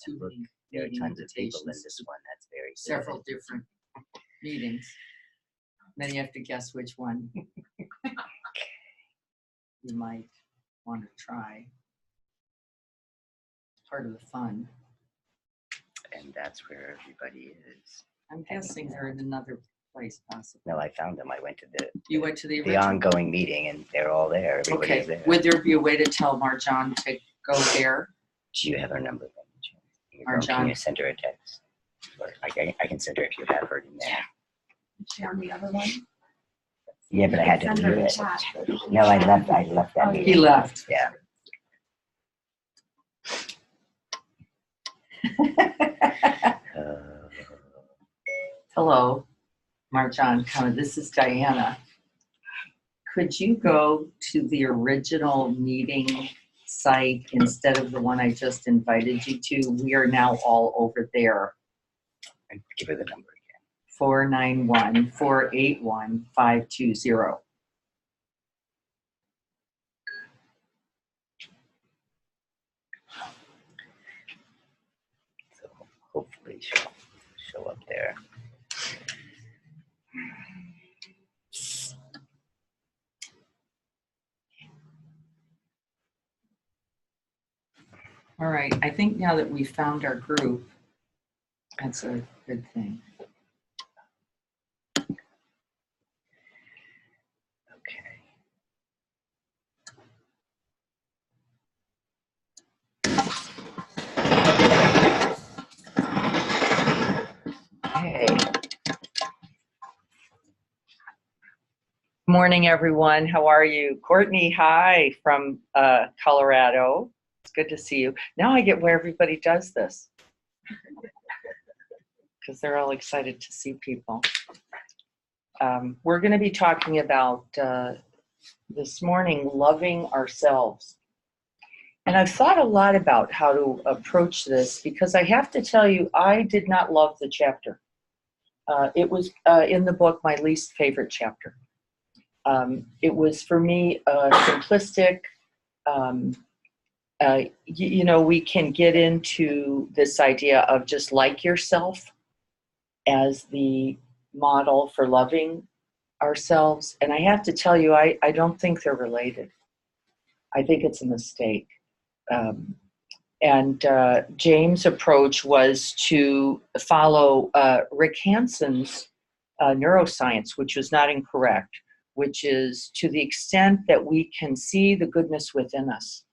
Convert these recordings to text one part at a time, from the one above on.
too many There are meeting tons of people in invitations this to one. That's very good. several different meetings. Then you have to guess which one you might want to try. It's part of the fun. And that's where everybody is. I'm guessing they're in another place possibly. No, I found them. I went to You went to the the original? ongoing meeting, and they're all there. Everybody's Okay. there. Would there be a way to tell Marjan to go there? Do you have her number? Marjan. Can you send her a text? Or I can send her if you have her in there. Is she on the other one? Yeah, but I had to Send her leave a it. chat. No, I left that Oh, meeting. He left. Yeah. Hello, Marjan. This is Diana. Could you go to the original meeting site instead of the one I just invited you to? We are now all over there. And give her the number again. 491-481-520. So hopefully she'll show up there. All right, I think now that we found our group, that's a good thing. Okay. Hey. Morning, everyone. How are you? Courtney, hi from Colorado. It's good to see you. Now I get where everybody does this because they're all excited to see people. We're going to be talking about this morning loving ourselves. And I've thought a lot about how to approach this because I have to tell you, I did not love the chapter. It was in the book my least favorite chapter. It was for me simplistic. You know, we can get into this idea of just like yourself as the model for loving ourselves. And I have to tell you, I don't think they're related. I think it's a mistake. And James' approach was to follow Rick Hanson's neuroscience, which was not incorrect, which is to the extent that we can see the goodness within us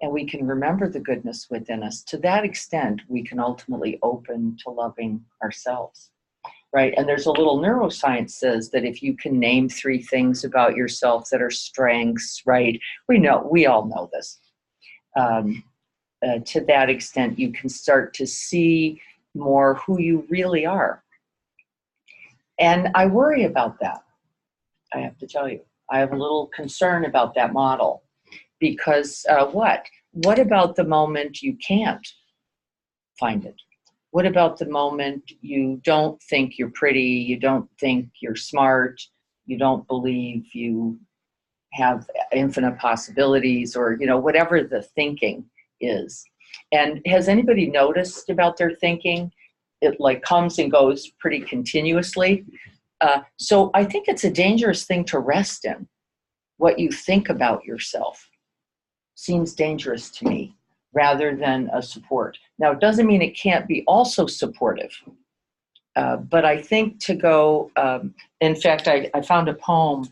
and we can remember the goodness within us, to that extent, we can ultimately open to loving ourselves, right? And there's a little neuroscience says that if you can name 3 things about yourself that are strengths, right? We all know this. To that extent, you can start to see more who you really are. And I worry about that. I have to tell you, I have a little concern about that model because what about the moment you can't find it? What about the moment you don't think you're pretty, you don't think you're smart, you don't believe you have infinite possibilities, or, you know, whatever the thinking is. And has anybody noticed about their thinking? It like comes and goes pretty continuously. So I think it's a dangerous thing to rest in. What you think about yourself seems dangerous to me rather than a support. Now, it doesn't mean it can't be also supportive. But I think to go, in fact, I found a poem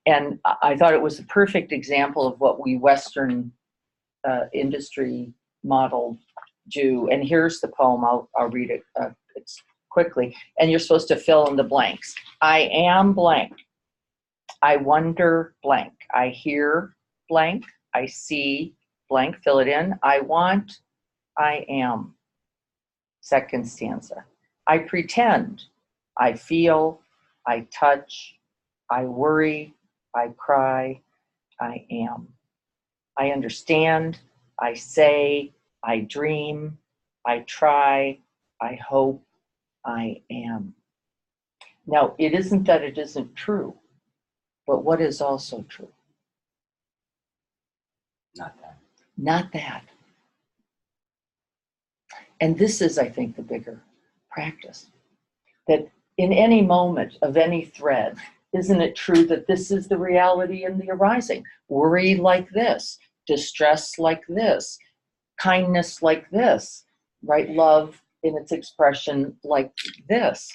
and I thought it was a perfect example of what we Western industry model do. And here's the poem. I'll read it it's quickly. And you're supposed to fill in the blanks. I am blank. I wonder blank. I hear blank. I see blank. Fill it in. I want. I am. Second stanza. I pretend. I feel. I touch. I worry. I cry. I am. I understand. I say. I dream. I try. I hope. I am. Now, it isn't that it isn't true, but what is also true? Not that. Not that. And this is, I think, the bigger practice. That in any moment of any thread, isn't it true that this is the reality in the arising? Worry like this, distress like this, kindness like this, right? Love in its expression like this.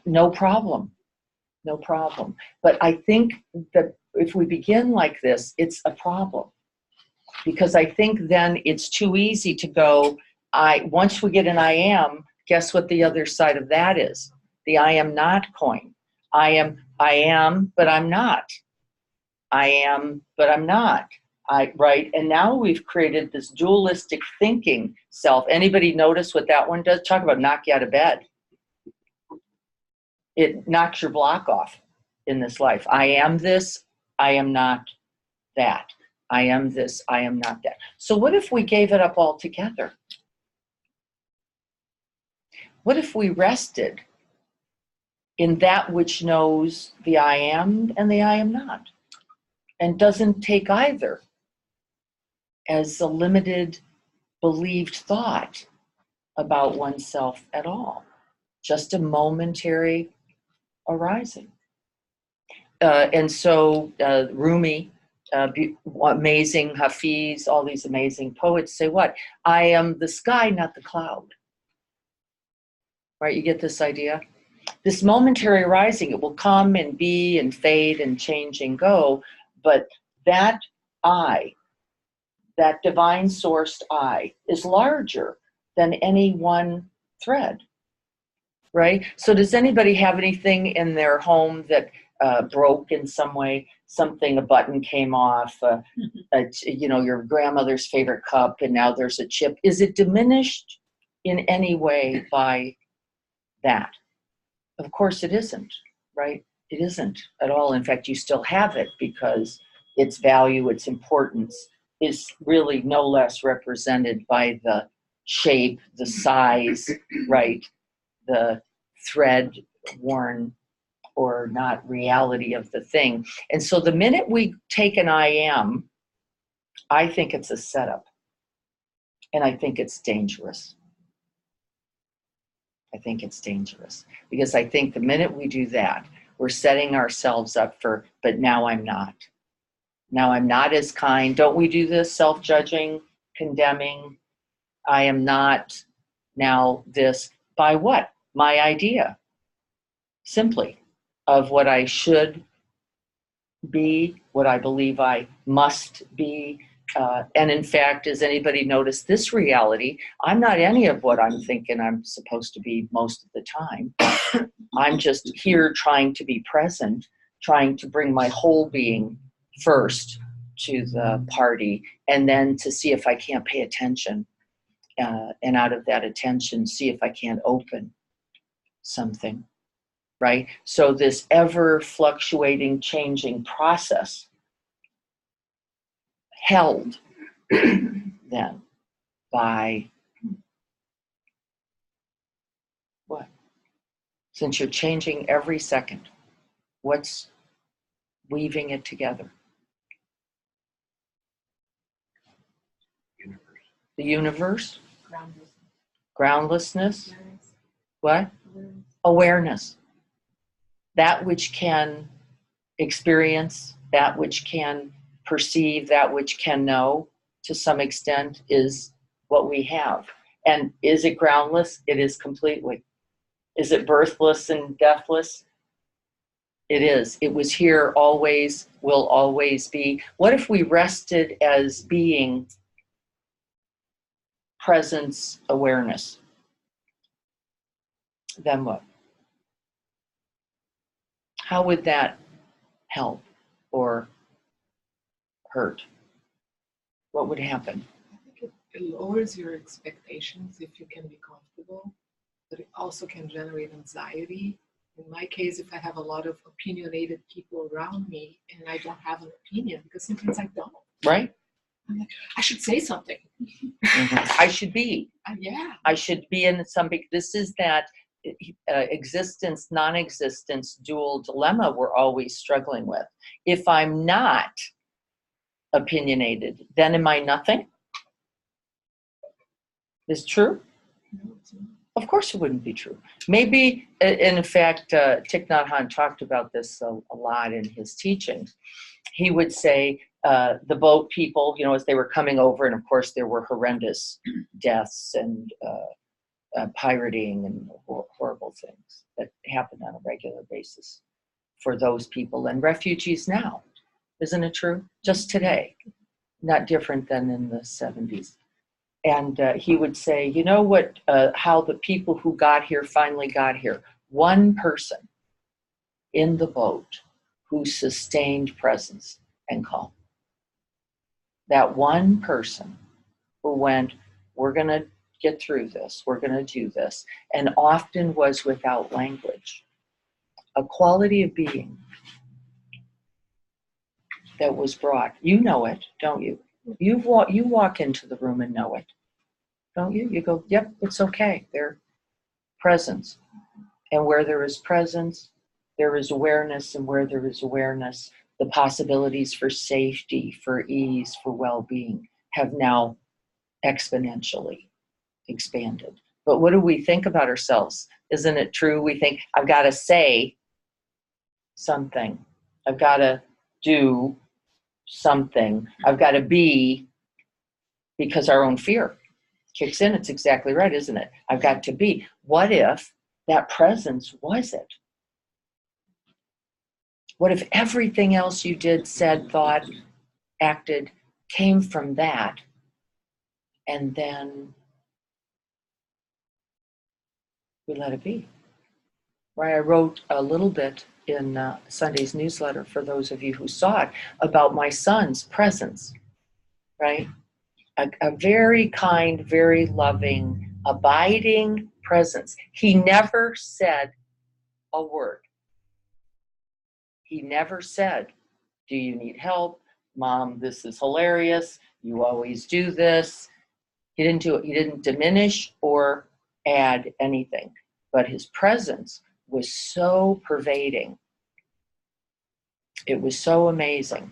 No problem. No problem. But I think that if we begin like this, it's a problem. Because I think then it's too easy to go, once we get an I am, guess what the other side of that is? The I am not coin. I am, but I'm not. I am, but I'm not. Right? And now we've created this dualistic thinking self. Anybody notice what that one does? Talk about knock you out of bed. It knocks your block off in this life. I am this, I am not that. I am this, I am not that. So what if we gave it up altogether? What if we rested in that which knows the I am and the I am not, and doesn't take either as a limited believed thought about oneself at all, just a momentary arising. And so Rumi, amazing Hafiz, all these amazing poets say what? I am the sky, not the cloud. Right, you get this idea? This momentary arising, it will come and be and fade and change and go, but that I, that divine sourced I, is larger than any one thread, right? So does anybody have anything in their home that broke in some way? Something, a button came off, your grandmother's favorite cup, and now there's a chip. Is it diminished in any way by that? Of course it isn't, right? It isn't at all. In fact, you still have it because its value, its importance is really no less represented by the shape, the size, right? The thread worn or not reality of the thing. And so the minute we take an I am, I think it's a setup. And I think it's dangerous. I think it's dangerous because I think the minute we do that, we're setting ourselves up for, but now I'm not. Now I'm not as kind. Don't we do this? Self-judging, condemning. I am not now this. By what? My idea. Simply of what I should be, what I believe I must be. And in fact, has anybody noticed this reality? I'm not any of what I'm thinking I'm supposed to be most of the time. I'm just here trying to be present, trying to bring my whole being first to the party, and then to see if I can't pay attention. And out of that attention, see if I can't open something, right? So this ever fluctuating, changing process held then by what? Since you're changing every second, what's weaving it together? The universe? Groundlessness? What? Awareness. That which can experience, that which can perceive, that which can know, to some extent, is what we have. And is it groundless? It is completely. Is it birthless and deathless? It is. It was here always, will always be. What if we rested as being presence awareness? Then what? How would that help or hurt? What would happen? I think it lowers your expectations if you can be comfortable, but it also can generate anxiety. In my case, if I have a lot of opinionated people around me and I don't have an opinion, because sometimes I don't. Right? I'm like, I should say something. Mm-hmm. I should be. Yeah. I should be in something. This is that existence, non-existence dual dilemma we're always struggling with. If I'm not opinionated, then am I nothing? Is true? No, it's not. Of course it wouldn't be true. Maybe, and in fact, Thich Nhat Hanh talked about this a lot in his teachings. He would say the boat people, as they were coming over, and of course there were horrendous deaths and pirating and horrible things that happened on a regular basis for those people and refugees now. Isn't it true? Just today, not different than in the 70s. And he would say, you know what, how the people who got here finally got here? One person in the boat who sustained presence and calm. That one person who went, we're going to get through this, we're going to do this, and often was without language. A quality of being that was brought. You know it, don't you? You walk into the room and know it, don't you? You go, yep, it's okay. Their presence. And where there is presence, there is awareness. And where there is awareness, the possibilities for safety, for ease, for well-being have now exponentially expanded. But what do we think about ourselves? Isn't it true? We think, I've got to say something. I've got to do something. I've got to be, because our own fear kicks in. It's exactly right, isn't it? I've got to be. What if that presence was it? What if everything else you did, said, thought, acted came from that? And then we let it be. Right? I wrote a little bit in Sunday's newsletter, for those of you who saw it, about my son's presence, right? A very kind, very loving, abiding presence. He never said a word. He never said, do you need help? Mom, this is hilarious. You always do this. He didn't do it. He didn't diminish or add anything. But his presence was so pervading. It was so amazing.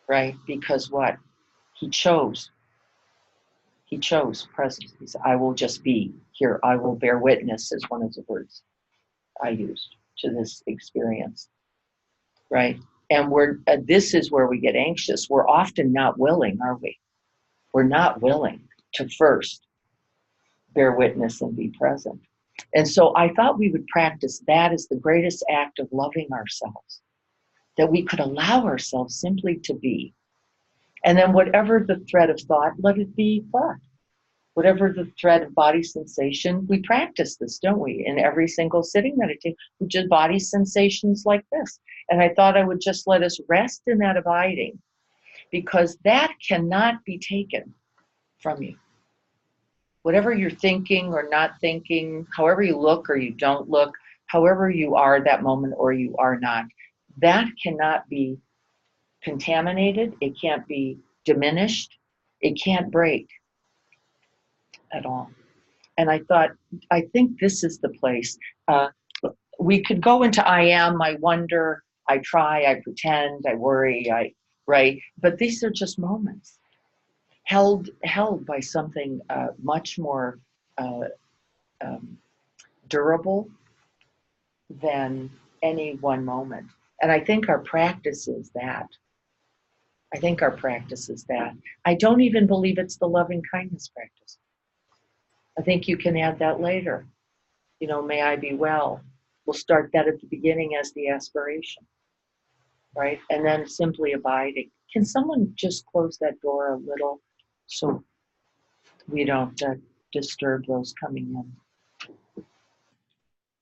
Right? Because what? He chose. He chose presence. He said, I will just be here. I will bear witness, is one of the words I used to this experience. Right? And this is where we get anxious. We're often not willing, are we? We're not willing to first bear witness and be present. And so I thought we would practice that as the greatest act of loving ourselves, that we could allow ourselves simply to be. And then whatever the thread of thought, let it be thought. Whatever the thread of body sensation, we practice this, don't we? In every single sitting meditation, we just body sensations like this. And I thought I would just let us rest in that abiding, because that cannot be taken from you. Whatever you're thinking or not thinking, however you look or you don't look, however you are that moment or you are not, that cannot be contaminated. It can't be diminished. It can't break at all. And I thought, I think this is the place. We could go into I am, I wonder, I try, I pretend, I worry, right? But these are just moments held by something much more durable than any one moment. And I think our practice is that. I don't even believe it's the loving kindness practice. I think you can add that later. May I be well. We'll start that at the beginning as the aspiration, right? And then simply abiding. Can someone just close that door a little so we don't disturb those coming in?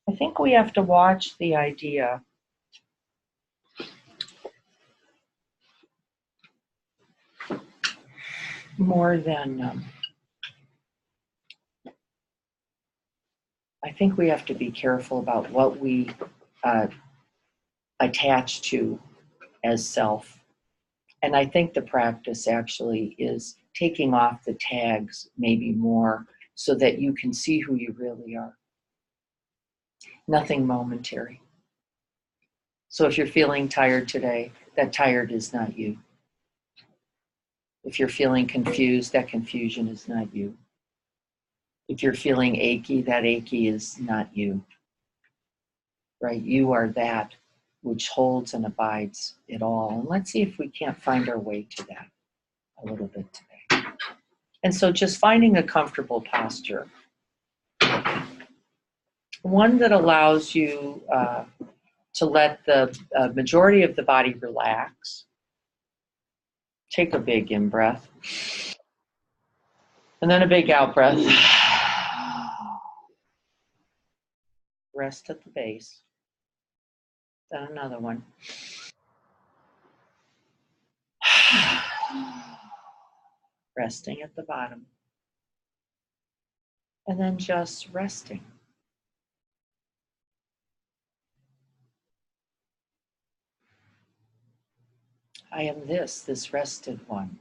I think we have to watch the idea more than, I think we have to be careful about what we attach to as self. And I think the practice actually is taking off the tags maybe more so that you can see who you really are. Nothing momentary. So if you're feeling tired today, that tired is not you. If you're feeling confused, that confusion is not you. If you're feeling achy, that achy is not you, right? You are that which holds and abides it all. And let's see if we can't find our way to that a little bit today. And so just finding a comfortable posture, one that allows you to let the majority of the body relax. Take a big in breath, and then a big out breath. Rest at the base. Then another one. Resting at the bottom. And then just resting. I am this rested one.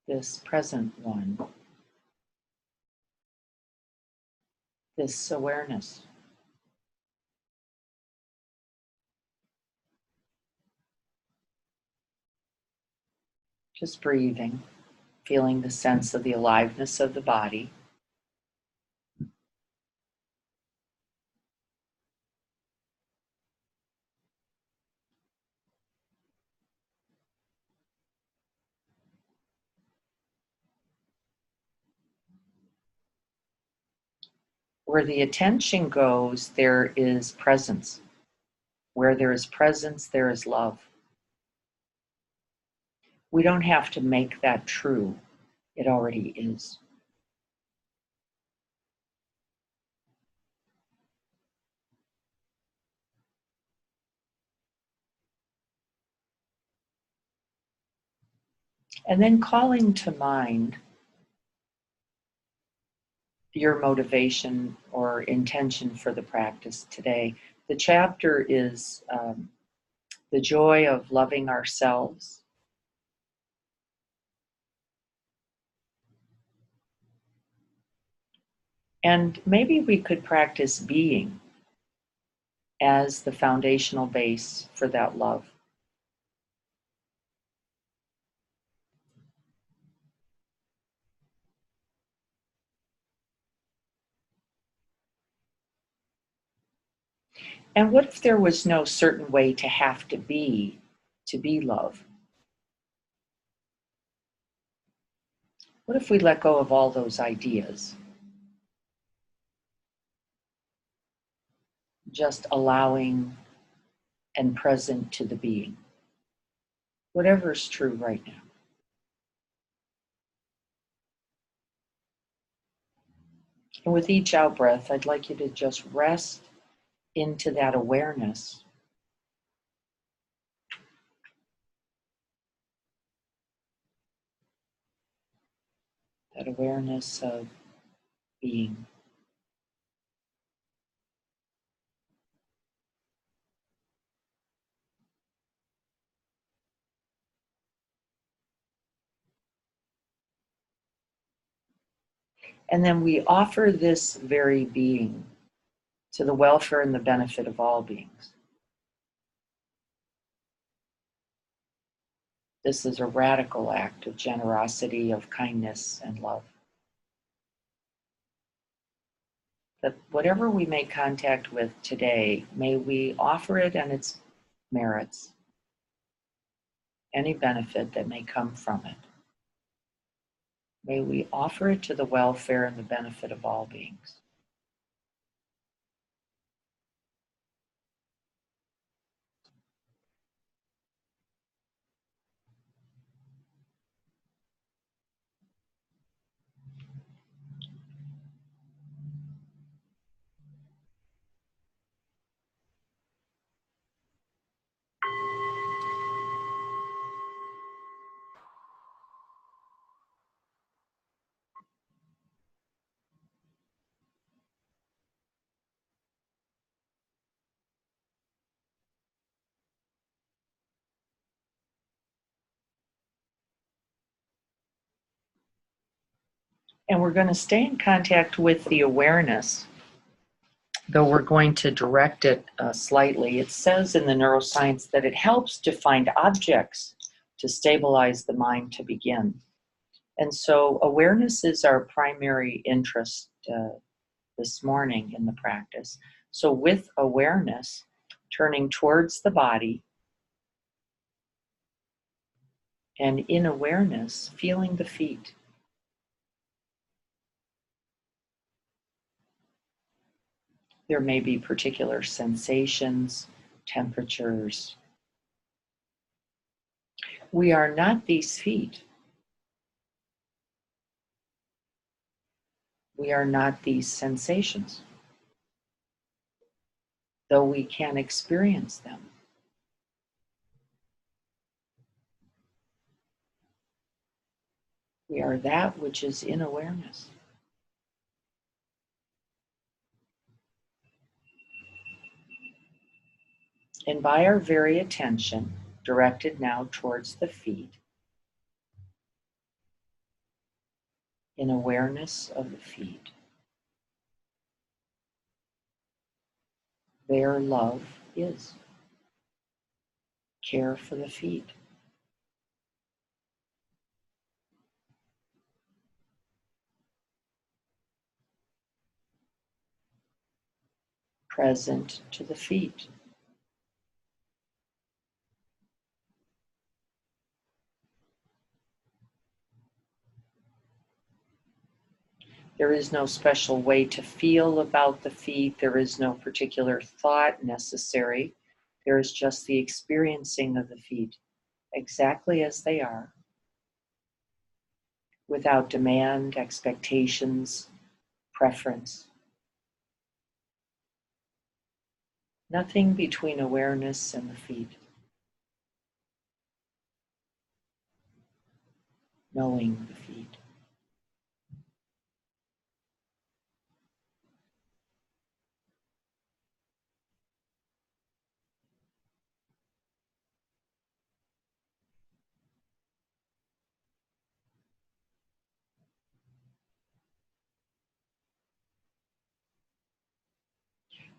This present one. This awareness. Just breathing, feeling the sense of the aliveness of the body. Where the attention goes, there is presence. Where there is presence, there is love. We don't have to make that true. It already is. And then calling to mind your motivation or intention for the practice today. The chapter is the joy of loving ourselves. And maybe we could practice being as the foundational base for that love. And what if there was no certain way to have to be love? What if we let go of all those ideas? Just allowing and present to the being. Whatever is true right now. And with each out breath, I'd like you to just rest into that awareness. That awareness of being. And then we offer this very being to the welfare and the benefit of all beings. This is a radical act of generosity, of kindness and love. That whatever we make contact with today, may we offer it and its merits, any benefit that may come from it. May we offer it to the welfare and the benefit of all beings. And we're going to stay in contact with the awareness, though we're going to direct it slightly. It says in the neuroscience that it helps to find objects to stabilize the mind to begin. And so awareness is our primary interest this morning in the practice. So with awareness, turning towards the body, and in awareness, feeling the feet. There may be particular sensations, temperatures. We are not these feet. We are not these sensations, though we can experience them. We are that which is in awareness. And by our very attention, directed now towards the feet, in awareness of the feet, their love is. Care for the feet. Present to the feet. There is no special way to feel about the feet. There is no particular thought necessary. There is just the experiencing of the feet exactly as they are, without demand, expectations, preference. Nothing between awareness and the feet. Knowing the feet.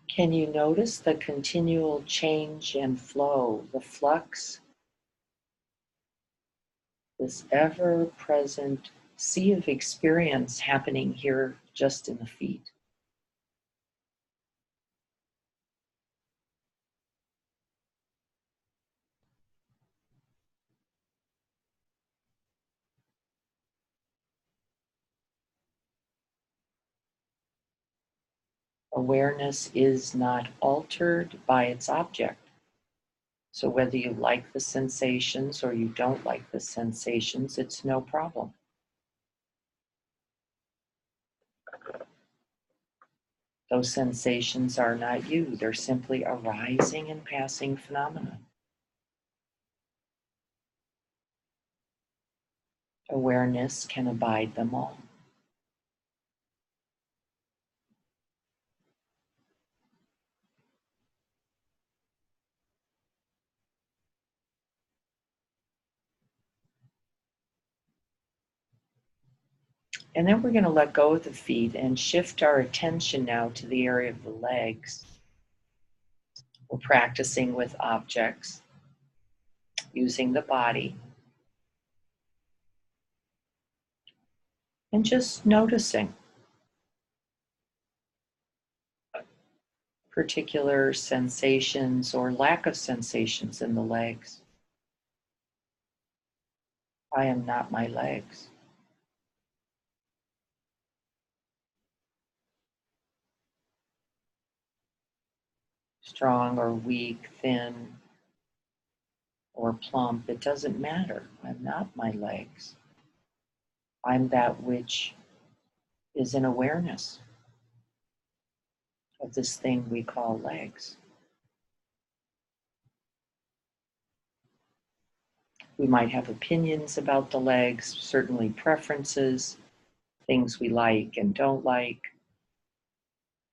Can you notice the continual change and flow, the flux, this ever-present sea of experience happening here just in the feet? Awareness is not altered by its object. So whether you like the sensations or you don't like the sensations, it's no problem. Those sensations are not you. They're simply arising and passing phenomena. Awareness can abide them all. And then we're going to let go of the feet and shift our attention now to the area of the legs. We're practicing with objects, using the body, and just noticing particular sensations or lack of sensations in the legs. I am not my legs. Strong or weak, thin or plump, it doesn't matter. I'm not my legs. I'm that which is in awareness of this thing we call legs. We might have opinions about the legs, certainly preferences, things we like and don't like,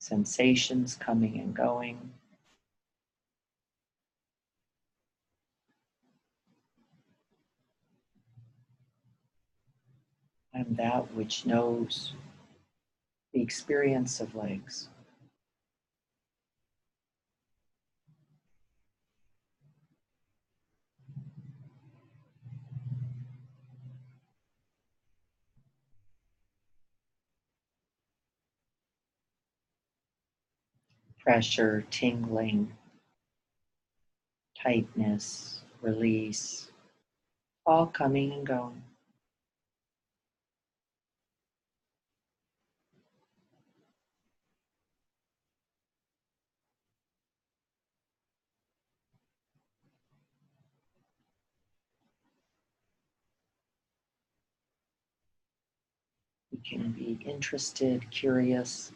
sensations coming and going. I'm that which knows the experience of legs. pressure, tingling, tightness, release, all coming and going. We can be interested, curious,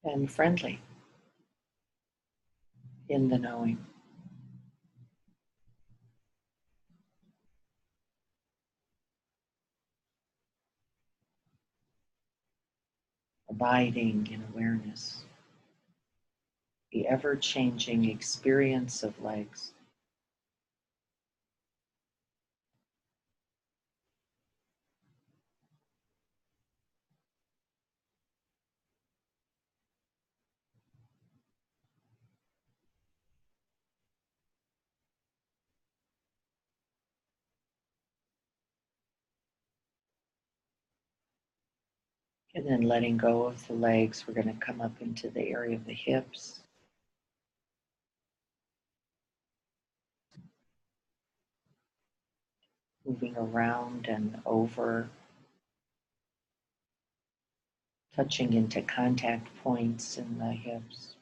and friendly in the knowing. Abiding in awareness, the ever-changing experience of legs. And then letting go of the legs, we're going to come up into the area of the hips. Moving around and over, touching into contact points in the hips.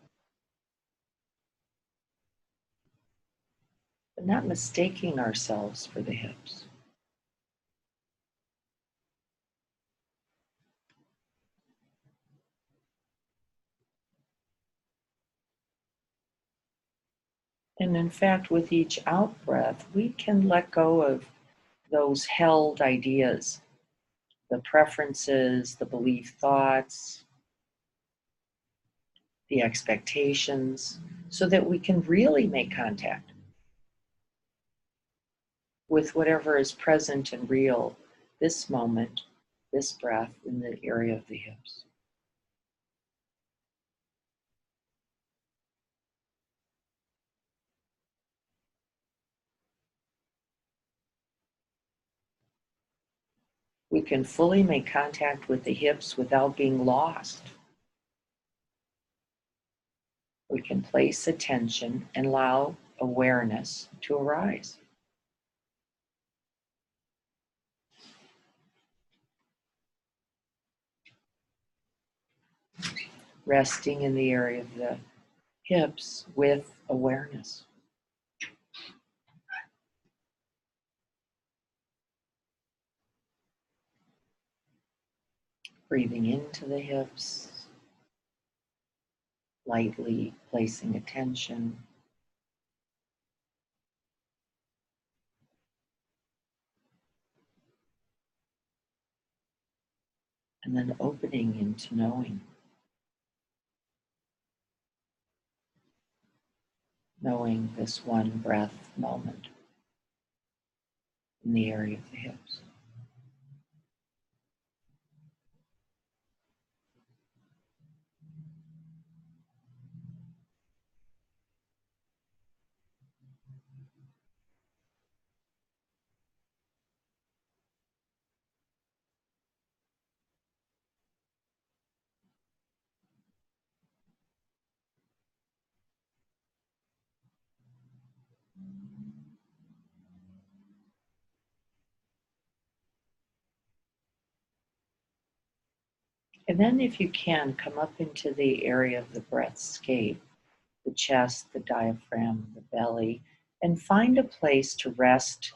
But not mistaking ourselves for the hips. And in fact, with each out breath, we can let go of those held ideas, the preferences, the belief thoughts, the expectations, so that we can really make contact with whatever is present and real this moment, this breath in the area of the hips. We can fully make contact with the hips without being lost. We can place attention and allow awareness to arise. Resting in the area of the hips with awareness. Breathing into the hips, lightly placing attention. And then opening into knowing. Knowing this one breath moment in the area of the hips. And then if you can, come up into the area of the breathscape, the chest, the diaphragm, the belly, and find a place to rest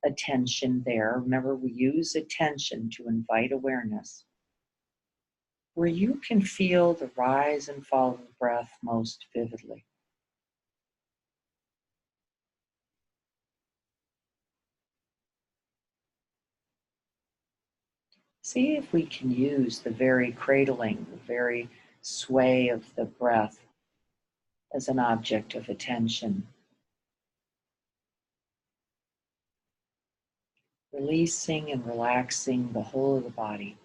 attention there. Remember, we use attention to invite awareness, where you can feel the rise and fall of the breath most vividly. See if we can use the very cradling, the very sway of the breath as an object of attention. Releasing and relaxing the whole of the body.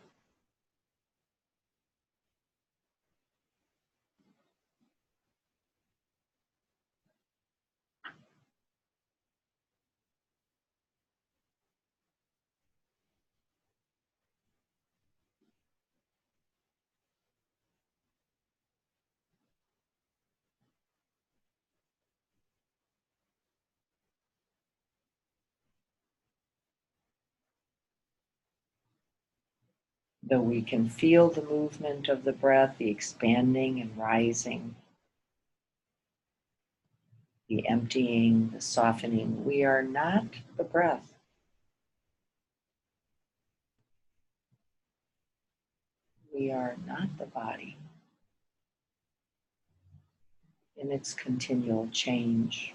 Though we can feel the movement of the breath, the expanding and rising, the emptying, the softening, we are not the breath. We are not the body in its continual change.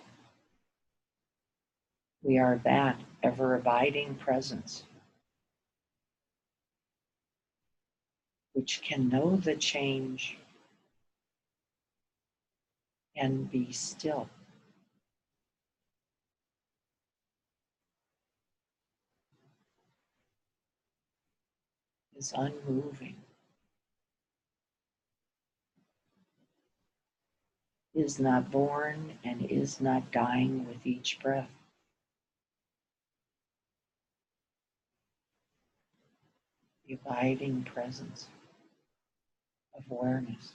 We are that ever abiding presence, which can know the change and be still. Is unmoving, is not born and is not dying with each breath. The abiding presence of awareness.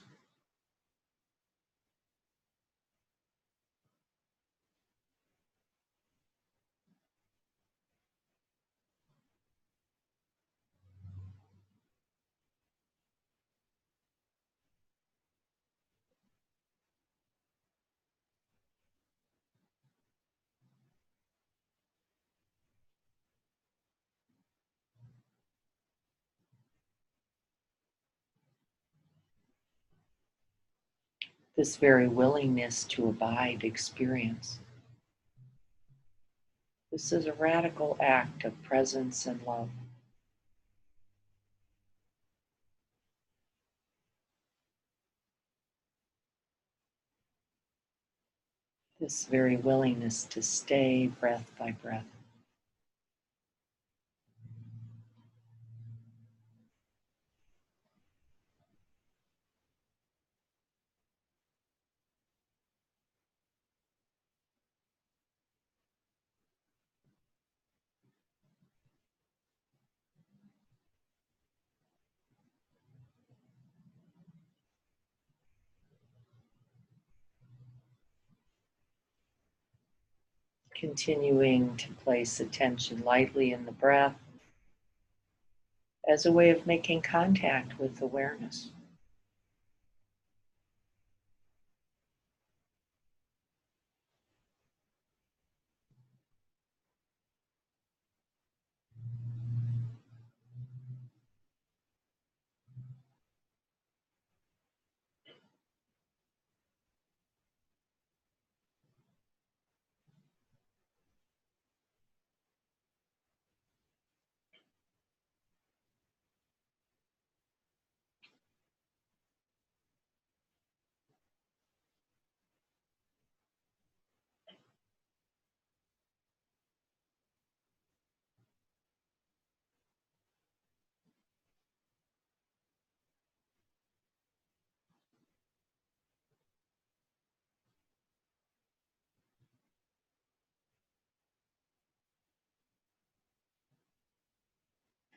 This very willingness to abide experience. This is a radical act of presence and love. This very willingness to stay breath by breath. Continuing to place attention lightly in the breath as a way of making contact with awareness.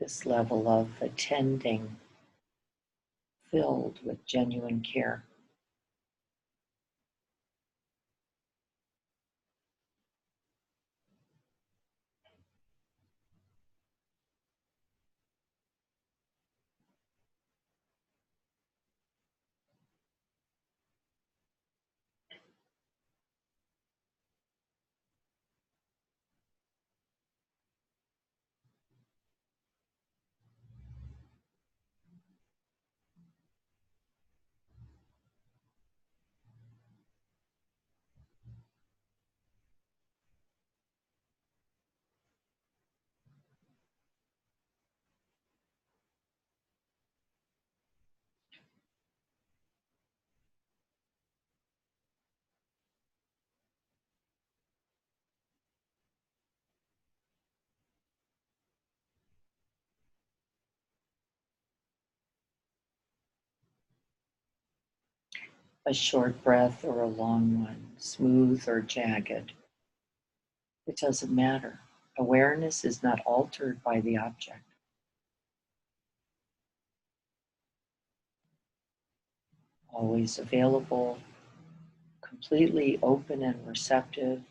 This level of attending filled with genuine care. A short breath or a long one, smooth or jagged. It doesn't matter. Awareness is not altered by the object. Always available, completely open and receptive,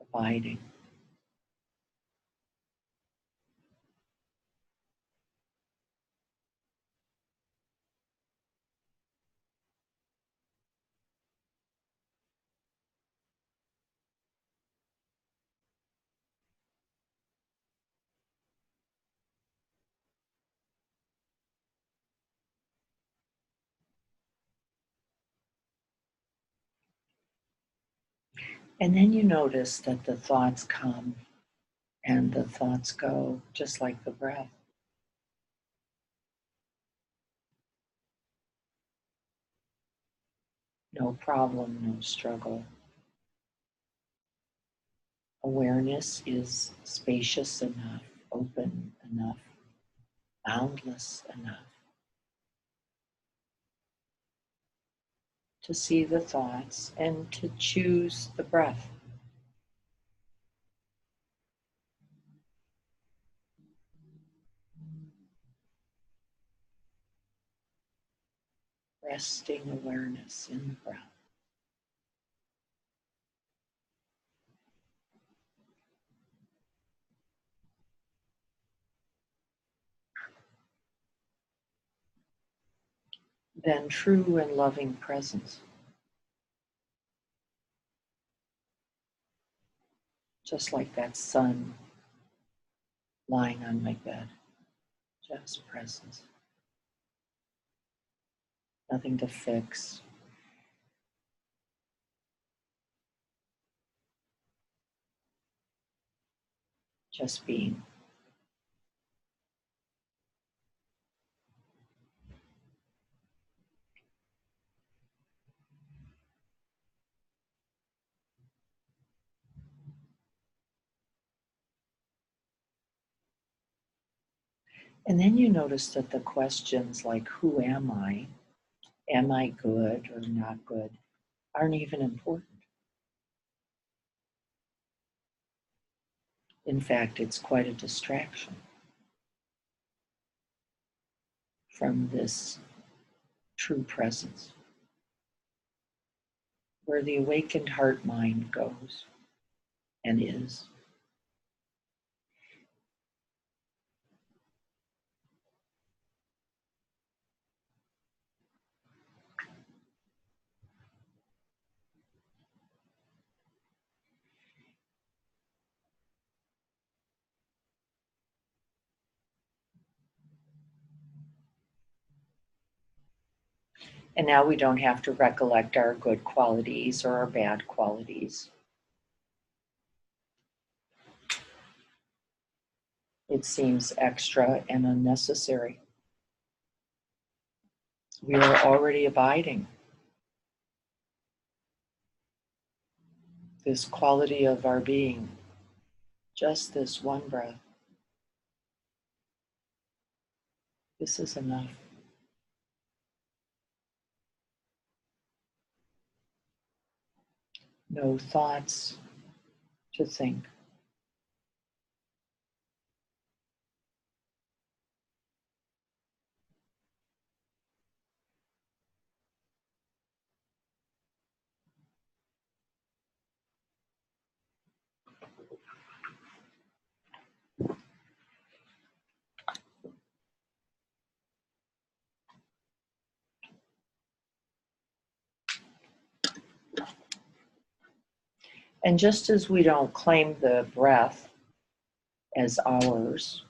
abiding. And then you notice that the thoughts come and the thoughts go, just like the breath. No problem, no struggle. Awareness is spacious enough, open enough, boundless enough to see the thoughts and to choose the breath. Resting awareness in the breath. Then true and loving presence. Just like that sun lying on my bed. Just presence. Nothing to fix. Just being. And then you notice that the questions like, who am I good or not good, aren't even important. In fact, it's quite a distraction from this true presence, where the awakened heart mind goes and is. And now we don't have to recollect our good qualities or our bad qualities. It seems extra and unnecessary. We are already abiding this quality of our being, just this one breath. This is enough. No thoughts to think. And just as we don't claim the breath as ours,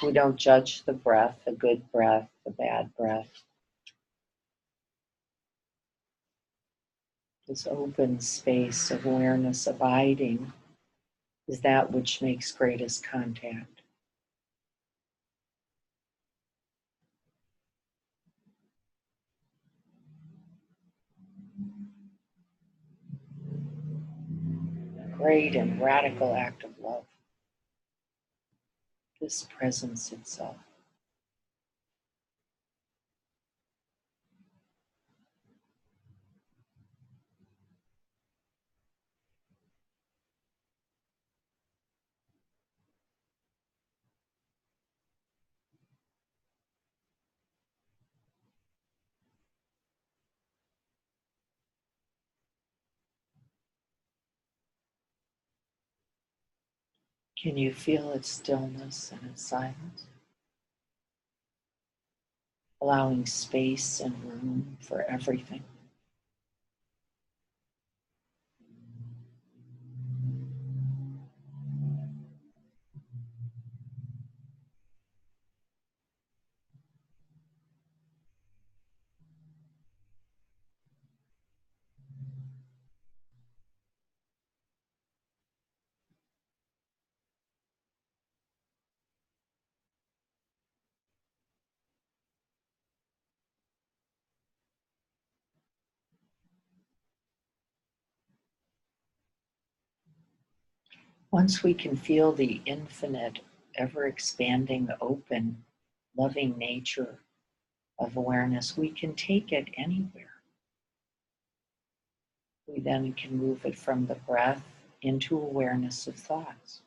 we don't judge the breath, the good breath, the bad breath. This open space of awareness abiding is that which makes greatest contact. A great and radical act of love. This presence itself. Can you feel its stillness and its silence? Allowing space and room for everything. Once we can feel the infinite, ever expanding, open, loving nature of awareness, we can take it anywhere. We then can move it from the breath into awareness of thoughts.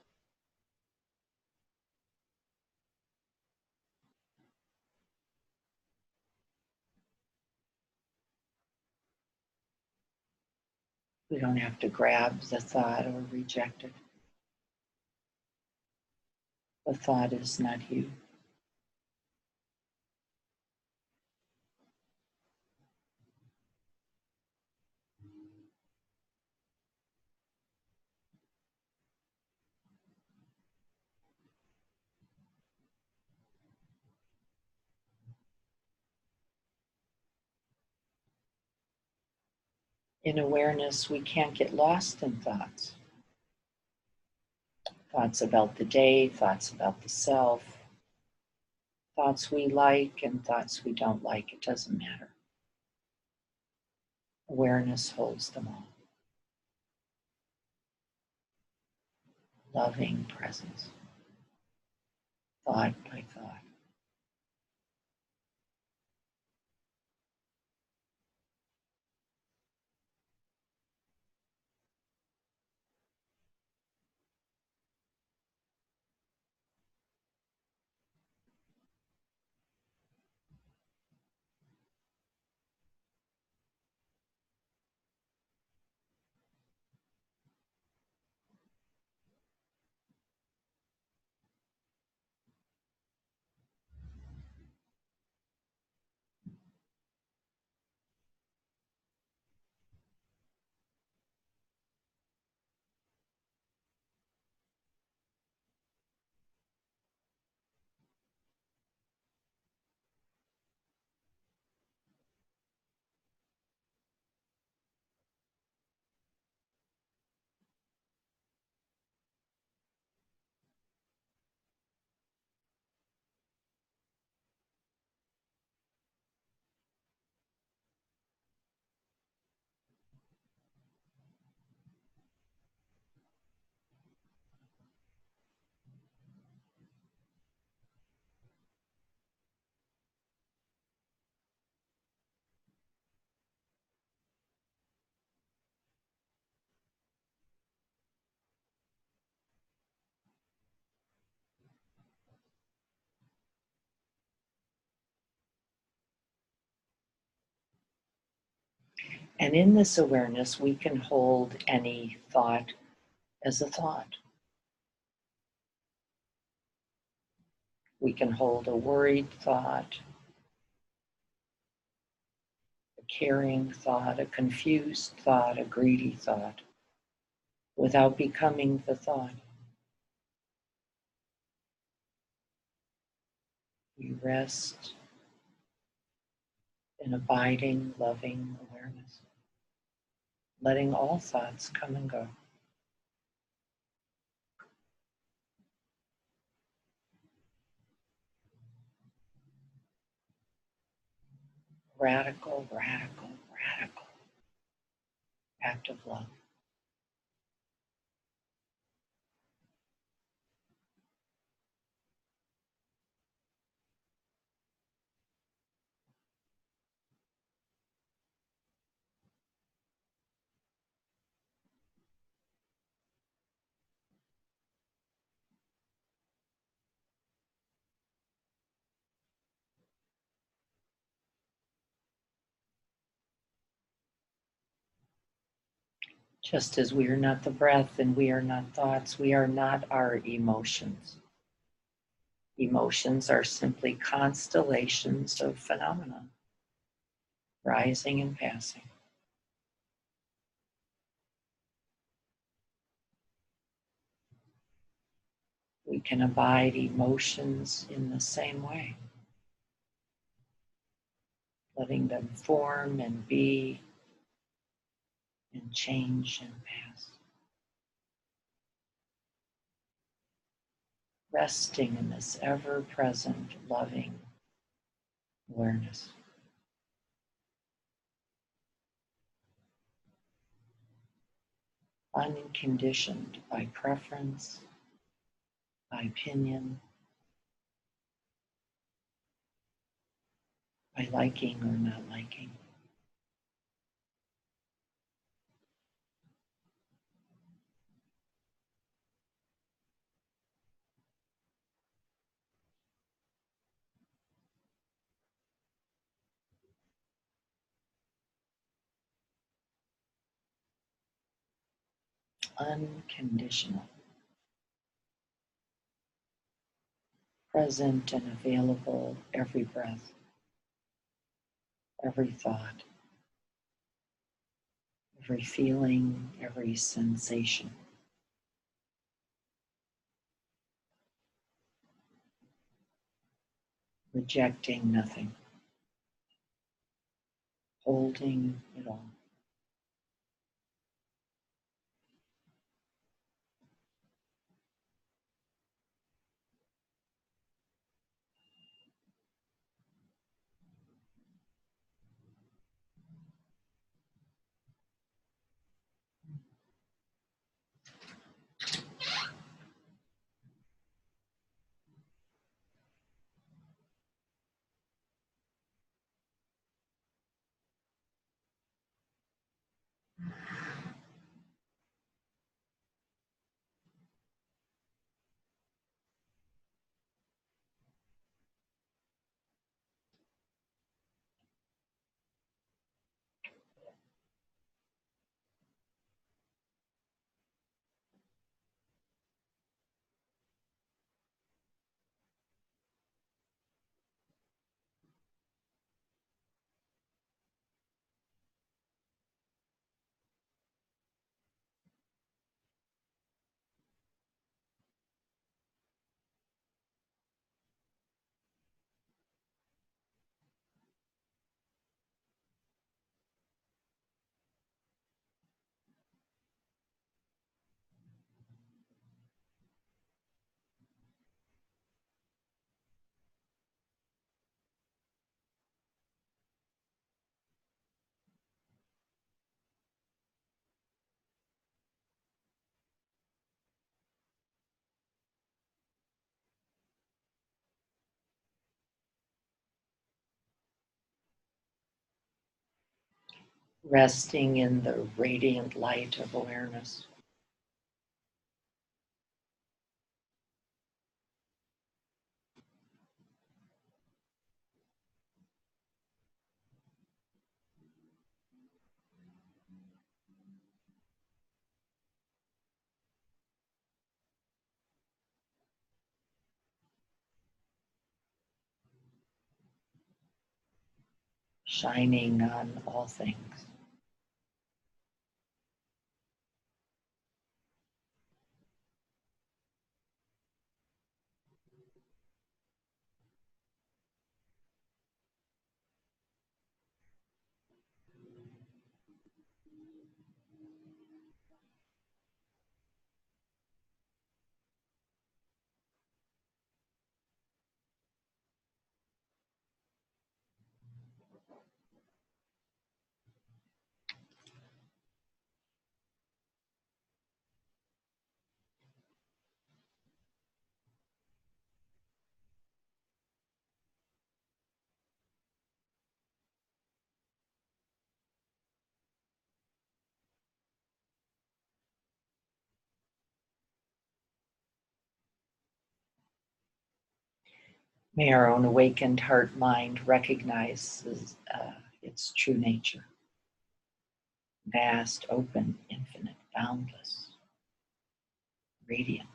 We don't have to grab the thought or reject it. The thought is not you. In awareness, we can't get lost in thoughts. Thoughts about the day, thoughts about the self, thoughts we like and thoughts we don't like. It doesn't matter. Awareness holds them all. Loving presence, thought by thought. And in this awareness, we can hold any thought as a thought. We can hold a worried thought, a caring thought, a confused thought, a greedy thought, without becoming the thought. We rest in abiding, loving awareness, letting all thoughts come and go. Radical, radical, radical act of love. Just as we are not the breath and we are not thoughts, we are not our emotions. Emotions are simply constellations of phenomena, rising and passing. We can abide emotions in the same way, letting them form and be and change and pass. Resting in this ever-present, loving awareness. unconditioned by preference, by opinion, by liking or not liking. Unconditional, present and available every breath, every thought, every feeling, every sensation. Rejecting nothing, holding it all. Resting in the radiant light of awareness. Shining on all things. May our own awakened heart mind recognizes its true nature. Vast, open, infinite, boundless, radiant.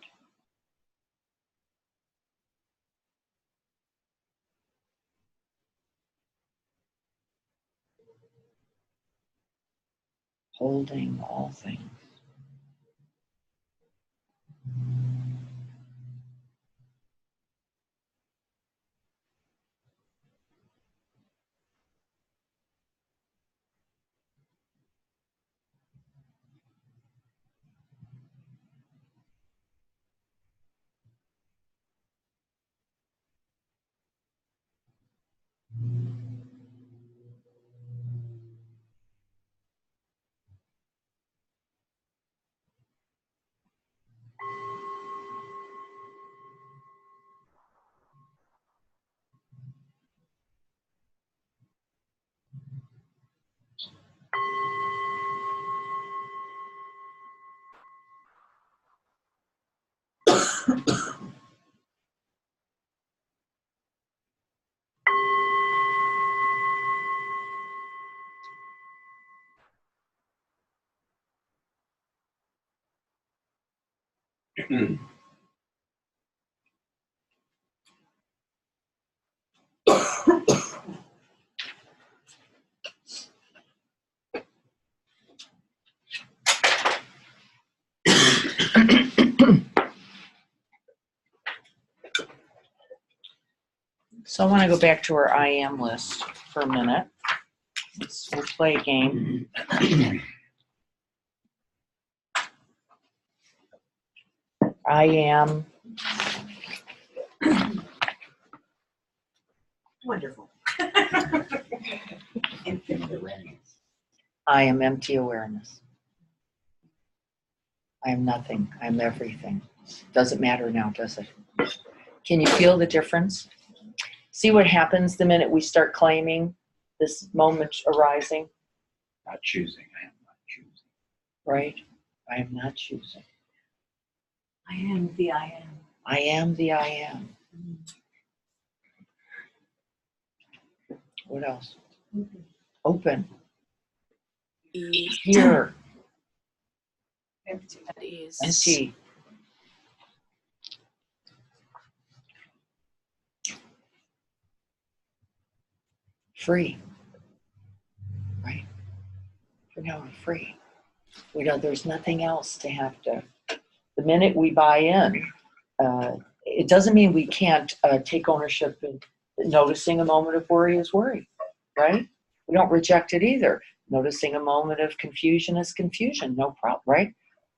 Holding all things. So I want to go back to our I am list for a minute. We'll play a game. I am Wonderful. Infinite awareness. I am empty awareness. I am nothing. I am everything. Doesn't matter now, does it? Can you feel the difference? See what happens the minute we start claiming this moment arising, Not choosing. I am not choosing. right? I am not choosing. I am the I am. I am the I am. What else? Open. Ease. Here. Empty. At ease. Empty. Free. Right? For now we're free. We know there's nothing else to have to. The minute we buy in, it doesn't mean we can't take ownership in noticing a moment of worry is worry, right? We don't reject it either. Noticing a moment of confusion is confusion, no problem, right?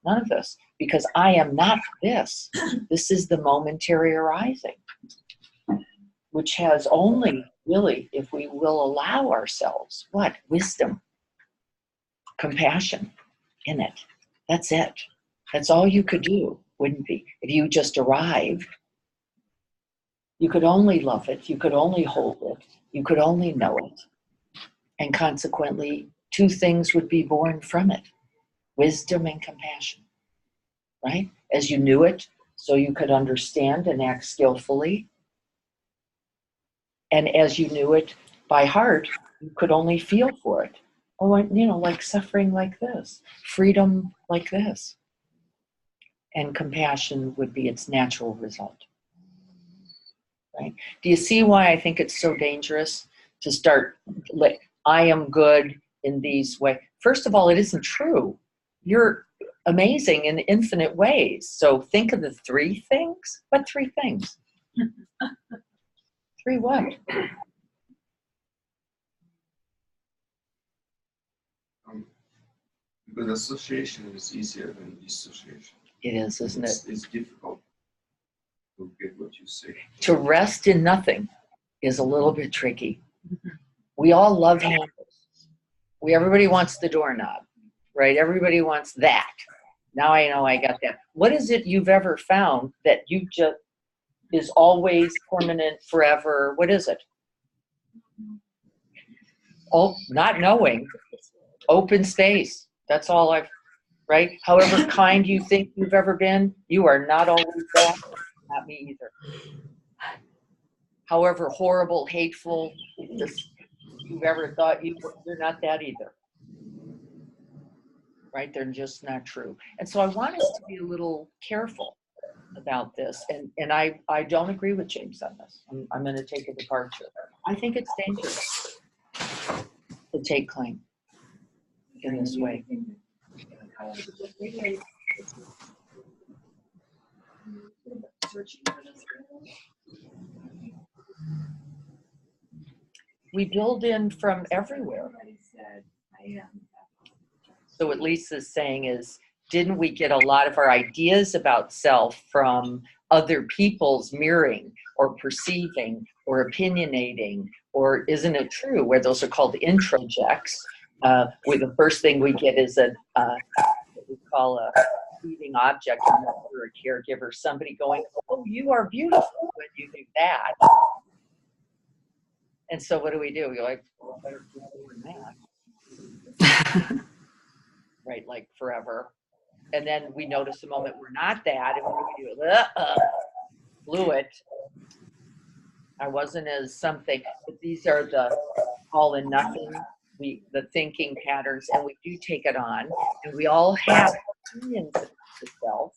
None of this, because I am not this. This is the momentary arising, which has only really, if we will allow ourselves, what? Wisdom, compassion in it. That's it. That's all you could do, wouldn't be? If you just arrived, you could only love it, you could only hold it, you could only know it. And consequently, two things would be born from it: wisdom and compassion, right? As you knew it, so you could understand and act skillfully. And as you knew it by heart, you could only feel for it. Oh, like suffering like this, freedom like this. And compassion would be its natural result. Right? Do you see why I think it's so dangerous to start, I am good in these ways? First of all, it isn't true. You're amazing in infinite ways. So think of the three things. What three things? Three what? Because association is easier than dissociation. It is, isn't it? It's difficult to get what you say. To rest in nothing is a little bit tricky. We all love handles. Everybody wants the doorknob, right? Everybody wants that. Now I know I got that. What is it you've ever found that you just is always permanent forever? What is it? Oh, not knowing. Open space. That's all right? However kind you think you've ever been, you are not always that. Not me either. However horrible, hateful, you've ever thought you're not that either. Right? They're just not true. And so I want us to be a little careful about this. And I don't agree with James on this. I'm going to take a departure. I think it's dangerous to take claim in this way. We build in from everywhere. Somebody said, I am. So what Lisa's saying is, didn't we get a lot of our ideas about self from other people's mirroring or perceiving or opinionating? Or isn't it true where those are called introjects, where the first thing we get is what we call a receiving object, a mother, a caregiver, somebody going, oh, you are beautiful when you do that. And so what do? We're like, well, better keep doing that. Right, like forever. and then we notice the moment we're not that, and we do blew it. I wasn't as something, but these are the all and nothing, the thinking patterns, and we do take it on, and we all have opinions about yourself,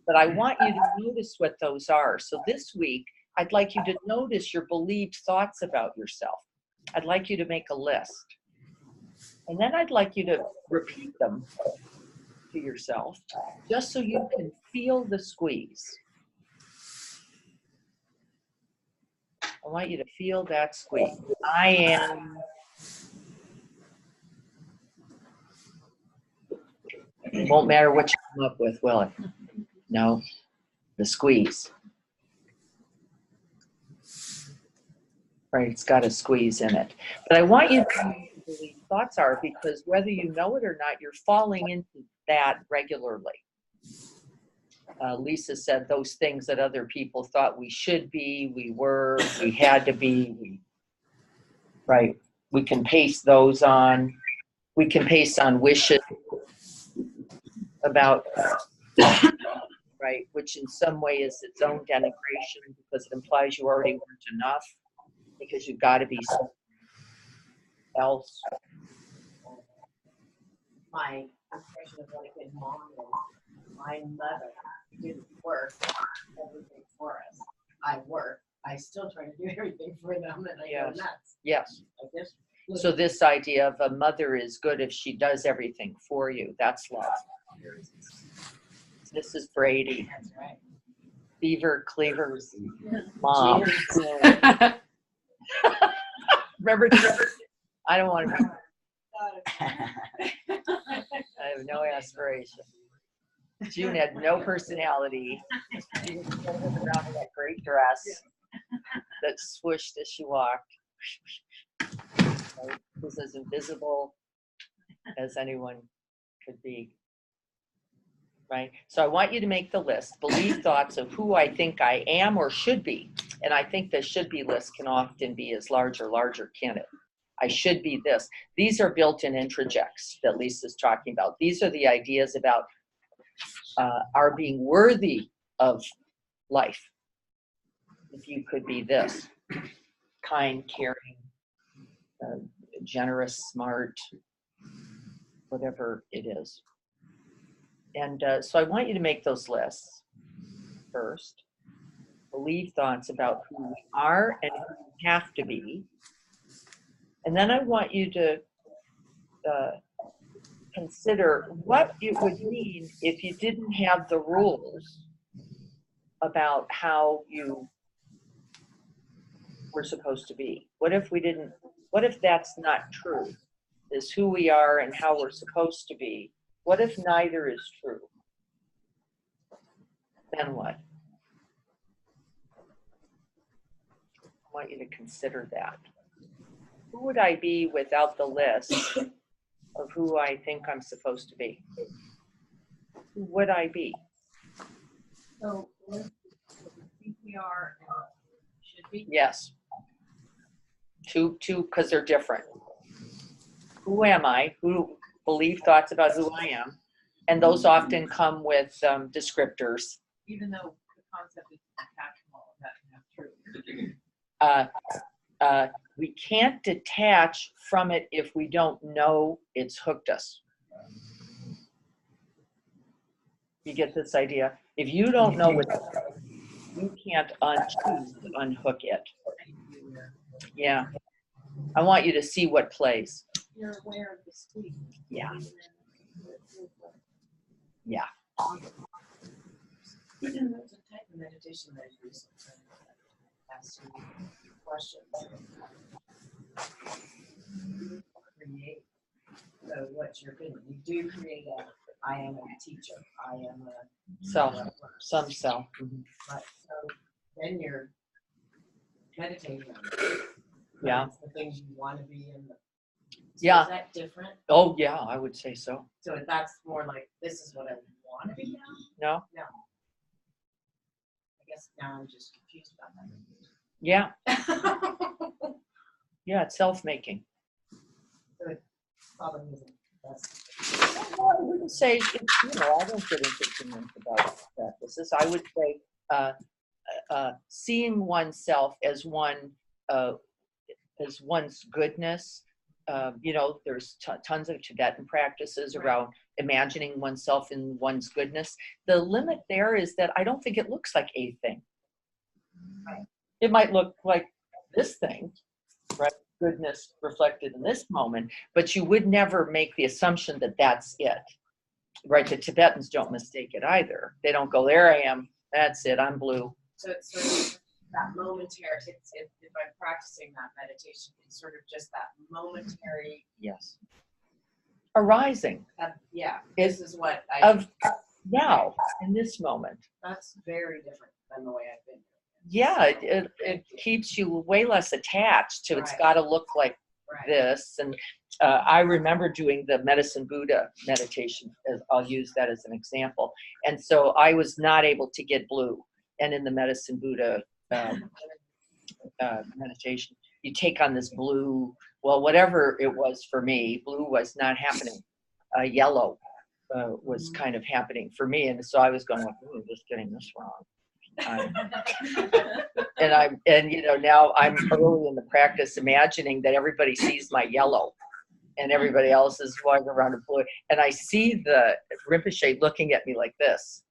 but I want you to notice what those are. So this week, I'd like you to notice your believed thoughts about yourself. I'd like you to make a list. And then I'd like you to repeat them to yourself, just so you can feel the squeeze. I want you to feel that squeeze. I am. It won't matter what you come up with, will it? No, the squeeze. Right, it's got a squeeze in it. But I want you to know what these thoughts are, because whether you know it or not, you're falling into that regularly. Lisa said those things that other people thought we should be, we were, we had to be. Right, we can paste those on. We can paste on wishes about, right, which in some way is its own denigration, because it implies you already weren't enough, because you've got to be something else. My impression of what a good mom is, my mother didn't work everything for us. I work. I still try to do everything for them, and I Yes. go nuts. Yes. I guess. So this idea of a mother is good if she does everything for you, that's love. This is Brady, That's right. Beaver Cleaver's mom. Remember, I don't want to, I have no aspiration. June had no personality. She was holding around in that great dress that swooshed as she walked. Right? She was as invisible as anyone could be. Right? So I want you to make the list. Believe thoughts of who I think I am or should be. And I think the should be list can often be as large or larger, can it? I should be this. These are built-in introjects that Lisa's talking about. These are the ideas about our being worthy of life. If you could be this, kind, caring, generous, smart, whatever it is. And so I want you to make those lists first. Believe thoughts about who we are and who we have to be. And then I want you to consider what it would mean if you didn't have the rules about how you were supposed to be. What if we didn't, what if that's not true? Is who we are and how we're supposed to be. What if neither is true? Then what? I want you to consider that. Who would I be without the list of who I think I'm supposed to be? Who would I be? So, what we think we are and should be. Yes. Two, because they're different. Who am I? Who believe thoughts about who I am? And those often come with descriptors. Even though the concept is attached to all of that, and that's true. We can't detach from it if we don't know it's hooked us. You get this idea? If you don't know what, you can't unhook it. Yeah. I want you to see what plays. You're aware of the squeeze. Yeah. Yeah. Even there's a type of meditation that is recent. Ask you questions. Create. So what's your opinion? You do create a, I am a teacher. I am a Self, some self. Right. So then you're meditating on it. Yeah. It's the things you want to be in. Yeah. Is that different? Oh, yeah, I would say so. So that's more like, this is what I want to be now? No? I guess now I'm just confused about Yeah. that. Yeah, it's self-making. Probably isn't Well, I wouldn't say, I don't get into opinions about practices. I would say seeing oneself uh, as one's goodness. There's tons of Tibetan practices around imagining oneself in one's goodness. The limit there is that I don't think it looks like a thing. Right. It might look like this thing, right? Goodness reflected in this moment, but you would never make the assumption that that's it, right? The Tibetans don't mistake it either. They don't go, there I am, that's it, I'm blue. So it's sort of that momentary, if I'm practicing that meditation, it's sort of just that momentary, Yes. Arising this is what of now, in this moment. that's very different than the way I've been. Yeah, it keeps you way less attached to it's Right. got to look like Right. this. And I remember doing the Medicine Buddha meditation. I'll use that as an example. And so I was not able to get blue. And in the Medicine Buddha meditation, you take on this blue, well, whatever it was for me, blue was not happening. Yellow was kind of happening for me. And so I was going, I'm just getting this wrong. Now I'm early in the practice imagining that everybody sees my yellow and everybody else is walking around in blue. And I see the Rinpoche looking at me like this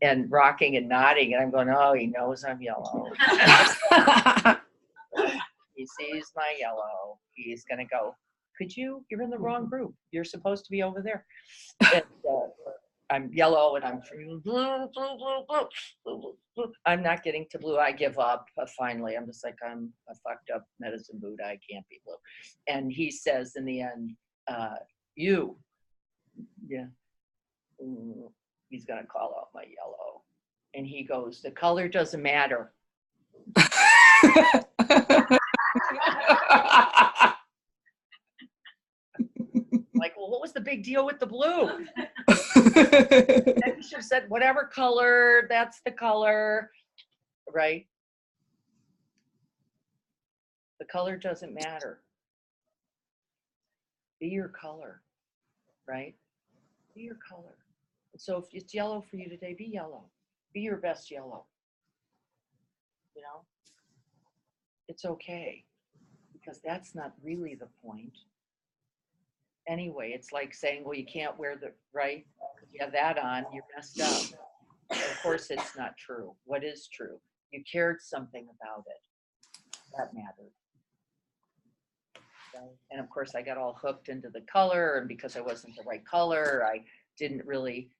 and rocking and nodding. And I'm going, oh, he knows I'm yellow. He sees my yellow. He's going to go, you're in the wrong group. You're supposed to be over there. And, I'm yellow and I'm blue. I'm not getting to blue. I give up finally. I'm just like, I'm a fucked up Medicine Buddha. I can't be blue. And he says in the end, he's going to call out my yellow. And he goes, the color doesn't matter. Like, well, what was the big deal with the blue? And you should have said, whatever color, that's the color, right? The color doesn't matter. Be your color, right? Be your color. So if it's yellow for you today, be yellow. Be your best yellow. It's okay, because that's not really the point. Anyway, it's like saying, well, you can't wear right? You have that on, you're messed up. Of course, it's not true. What is true? You cared something about it. That mattered. Okay? And of course, I got all hooked into the color, and because I wasn't the right color, I didn't really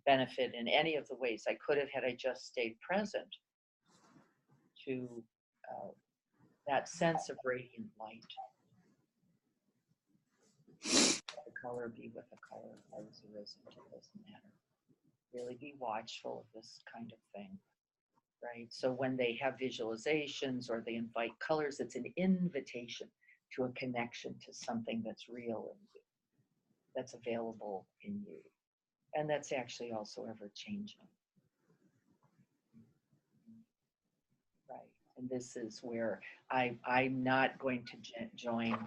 benefit in any of the ways I could have had I just stayed present to that sense of radiant light. The color be with the color as arisen, it doesn't matter. Really be watchful of this kind of thing, right? So when they have visualizations or they invite colors, it's an invitation to a connection to something that's real in you, that's available in you, and that's actually also ever changing. Right, and this is where I'm not going to join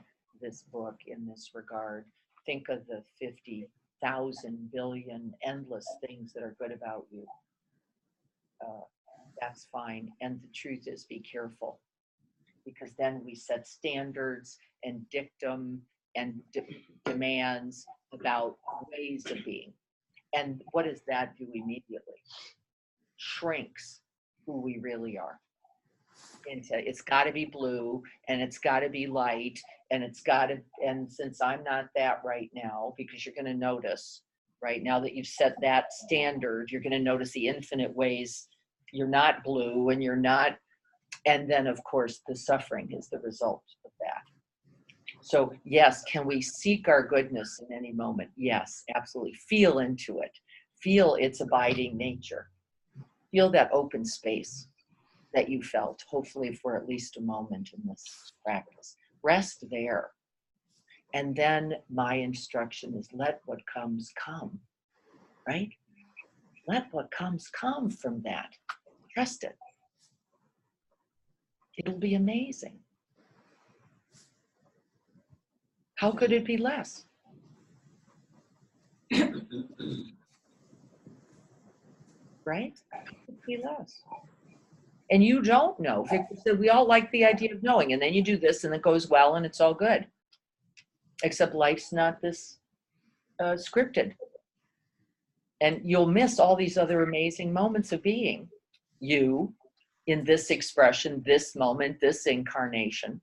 this book in this regard. Think of the 50,000 billion endless things that are good about you. That's fine. And the truth is, be careful, because then we set standards and dictum and demands about ways of being. And what does that do immediately? Shrinks who we really are. It's got to be blue, and it's got to be light, and and since I'm not that right now, because you're going to notice, right now that you've set that standard, you're going to notice the infinite ways you're not blue and you're not, and then of course the suffering is the result of that. So yes, can we seek our goodness in any moment? Yes, absolutely. Feel into it. Feel its abiding nature. Feel that open space that you felt, hopefully for at least a moment in this practice. Rest there. And then my instruction is, let what comes come, right? Let what comes come from that. Trust it. It'll be amazing. How could it be less? Right? Could be less. And you don't know. Victor said we all like the idea of knowing, and then you do this and it goes well and it's all good. Except life's not this scripted. And you'll miss all these other amazing moments of being you in this expression, this moment, this incarnation,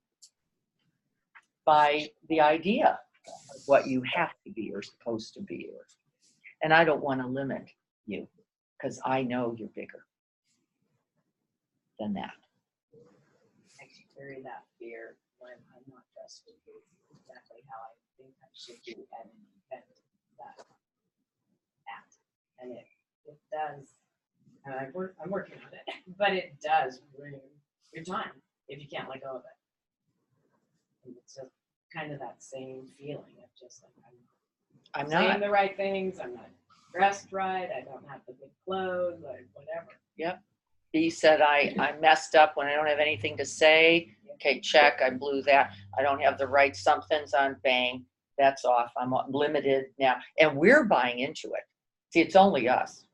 by the idea of what you have to be or supposed to be. And I don't want to limit you because I know you're bigger than that. I carry that fear when I'm not dressed to be exactly how I think I should be at an event that act. And it does, and I'm working on it, but it does ruin your time if you can't let go of it. And it's just kind of that same feeling of just like I'm saying not. the right things, I'm not dressed right, I don't have the good clothes, like whatever. Yep. B said, I messed up when I don't have anything to say. Okay, check, I blew that. I don't have the right somethings on, bang, that's off. I'm limited now. And we're buying into it. See, it's only us.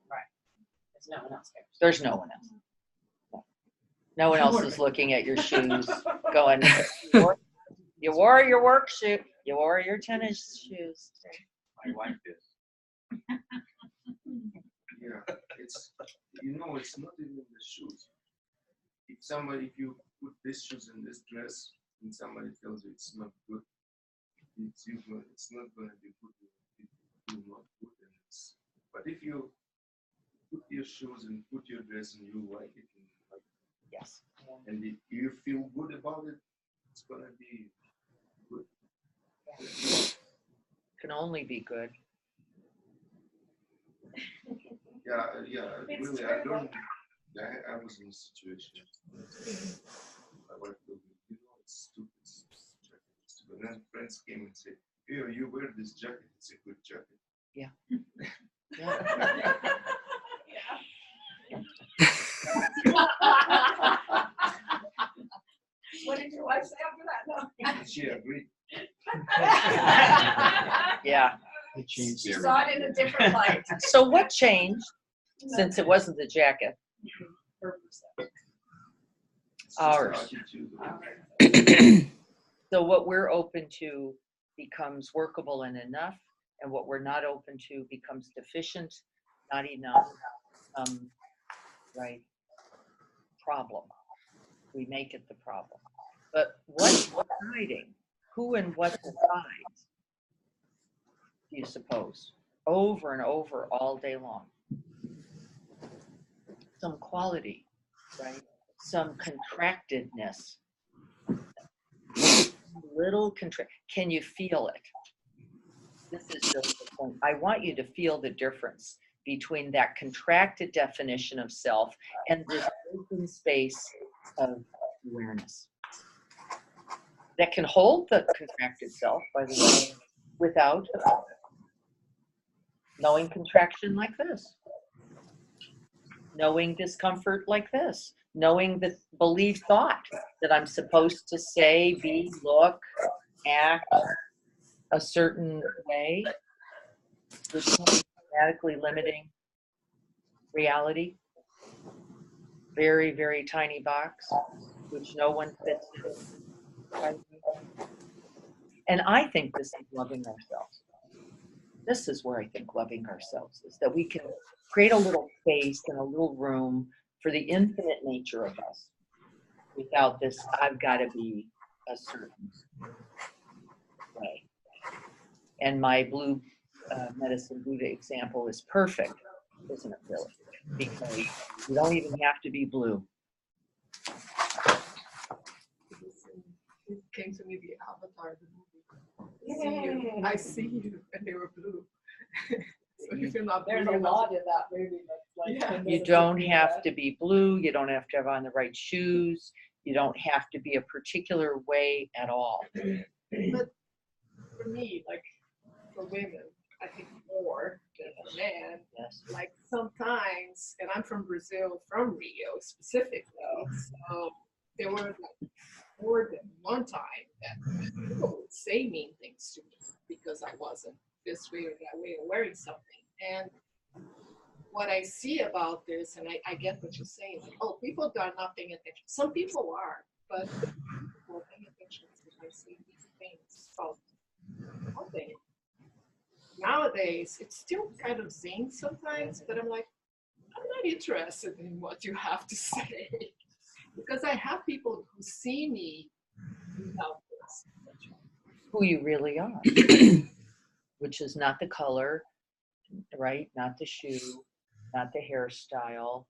There's no one else cares. There's no one else. No one else is looking at your shoes going, you wore your work shoe, you wore your tennis shoes. I like this. Yeah, it's, it's not even the shoes. If you put this shoes in this dress and somebody tells you it's not good, it's not going to be good. It's not good. But if you put your shoes and put your dress and you like it, Yes. and if you feel good about it, it's going to be good. Can only be good. Yeah, It's really, true, I was in a situation. My wife told me, it's stupid. It's stupid. And then friends came and said, here, you wear this jacket. It's a good jacket. Yeah. What did your wife say after that? No. She agreed. Yeah. She saw it in a different light. So what changed since it wasn't the jacket? Her perception. It's just Ours. attitude. So what we're open to becomes workable and enough, and what we're not open to becomes deficient, not enough, right? Problem. We make it the problem. But what's deciding? Who and what decides? Do you suppose? Over and over all day long. Some quality, right? Some contractedness. Little contract. Can you feel it? This is just the point. I want you to feel the difference between that contracted definition of self and this open space of awareness that can hold the contracted self, by the way, without knowing contraction like this, knowing discomfort like this, knowing the belief thought that I'm supposed to say, be, look, act a certain way, which is dramatically limiting reality. Very, very tiny box, which no one fits in. And I think this is loving ourselves. This is where I think loving ourselves is, that we can create a little space and a little room for the infinite nature of us without this, I've got to be a certain way. And my blue medicine Buddha example is perfect, isn't it, really? Because you don't even have to be blue. It came to me, the Avatar, the movie. I see you, and they were blue. So if you're not blue, There's a you're not- lot in that movie that's like. Yeah. You don't have to be blue. You don't have to have on the right shoes. You don't have to be a particular way at all. But for me, like for women, I think more than for men. Yes. Like sometimes, and I'm from Brazil, from Rio specifically, so there were like more than one time that people would say mean things to me because I wasn't this way or that way or wearing something. And what I see about this, and I get what you're saying, like, oh, people are not paying attention. Some people are, but people are paying attention to I say these things. Oh, okay. Nowadays, it's still kind of zing sometimes, but I'm like, I'm not interested in what you have to say because I have people who see me without this. Who you really are, which is not the color, right? Not the shoe, not the hairstyle,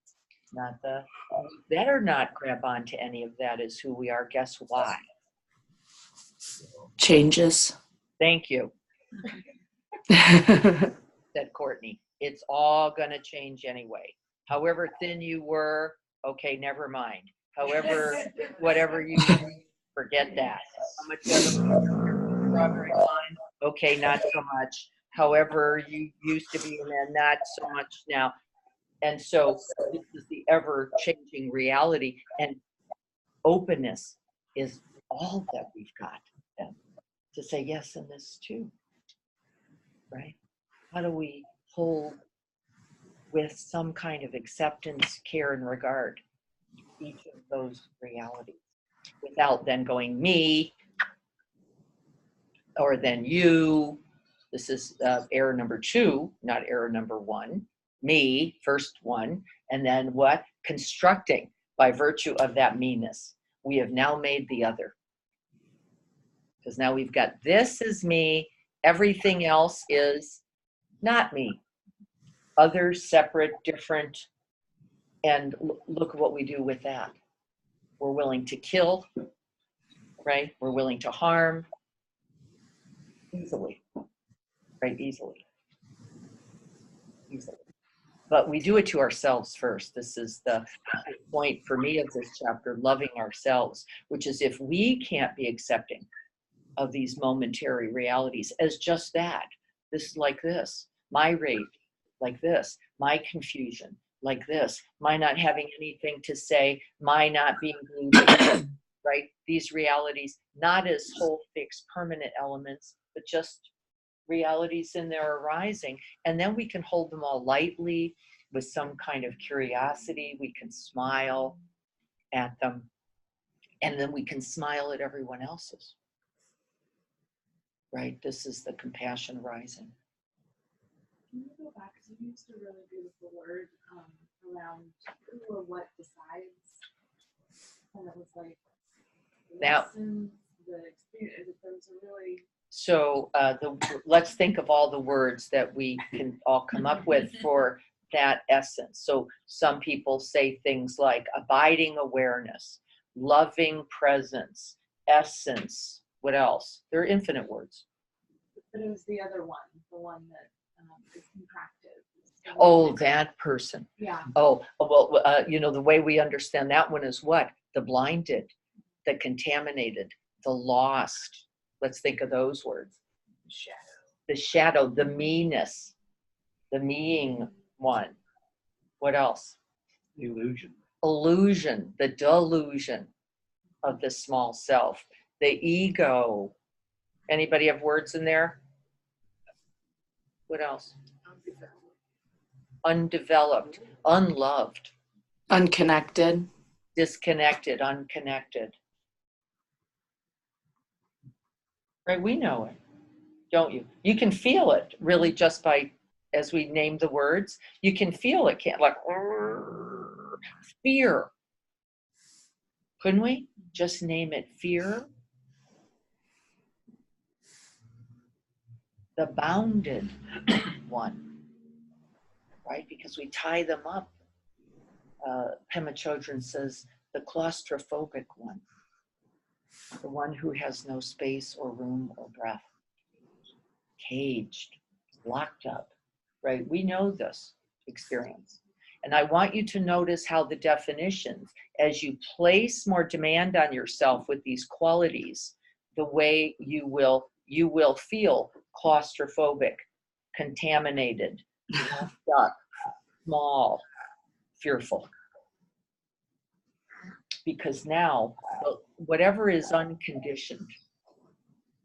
not the. We better not grab onto any of that as who we are. Guess why? Changes. Thank you, said Courtney. It's all going to change anyway. However thin you were, okay, never mind. However, whatever you forget that. How much strawberry wine? Okay, not so much. However, you used to be a man, not so much now. And so this is the ever-changing reality, and openness is all that we've got then, to say yes in this too, right? How do we hold with some kind of acceptance, care, and regard each of those realities without then going me or then you? This is error number 2, not error number 1. Me, first one, and then what? Constructing by virtue of that meanness. We have now made the other. Because now we've got this is me, everything else is not me. Other, separate, different, and look at what we do with that. We're willing to kill, right? We're willing to harm easily, right? Easily. But we do it to ourselves first. This is the point for me of this chapter, loving ourselves, which is if we can't be accepting of these momentary realities as just that, this like this, my rage like this, my confusion like this, my not having anything to say, my not being glued, right? These realities, not as whole, fixed, permanent elements, but just realities in their arising. And then we can hold them all lightly with some kind of curiosity. We can smile at them. And then we can smile at everyone else's. Right? This is the compassion rising. Can you go back? Because you used a really beautiful word around who or what decides. And it was like Now, lessons, the experience. There was a really. So let's think of all the words that we can all come up with for that essence. So some people say things like abiding awareness, loving presence, essence. What else? There are infinite words. But it was the other one, the one that is contracted. Oh, that person. Yeah. Oh, well, the way we understand that one is what? The blinded, the contaminated, the lost. Let's think of those words. The shadow, the meanness, the meing one. What else? Illusion. Illusion, the delusion of the small self, the ego. Anybody have words in there? What else? Undeveloped, unloved, Unconnected. disconnected, unconnected. Right? We know it, don't you? You can feel it really just by, as we name the words, you can feel it, can't like fear. Couldn't we just name it fear? The bounded one, right? Because we tie them up. Pema Chodron says the claustrophobic one, the one who has no space or room or breath, caged, locked up, right? We know this experience. And I want you to notice how the definitions, as you place more demand on yourself with these qualities, the way you will feel claustrophobic, contaminated, stuck, small, fearful. Because now, whatever is unconditioned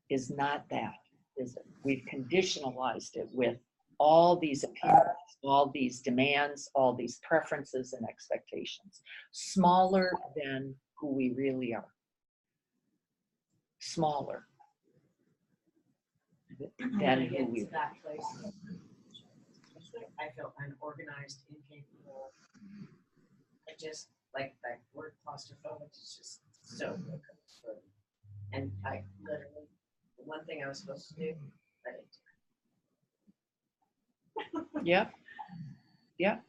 is not that. is it? We've conditionalized it with all these opinions, all these demands, all these preferences and expectations, smaller than who we really are. Smaller When I than get who we to that place, I feel unorganized, incapable. I just, like, that word claustrophobic is just so good. And I literally, the one thing I was supposed to do, I didn't do. Yep. Yep.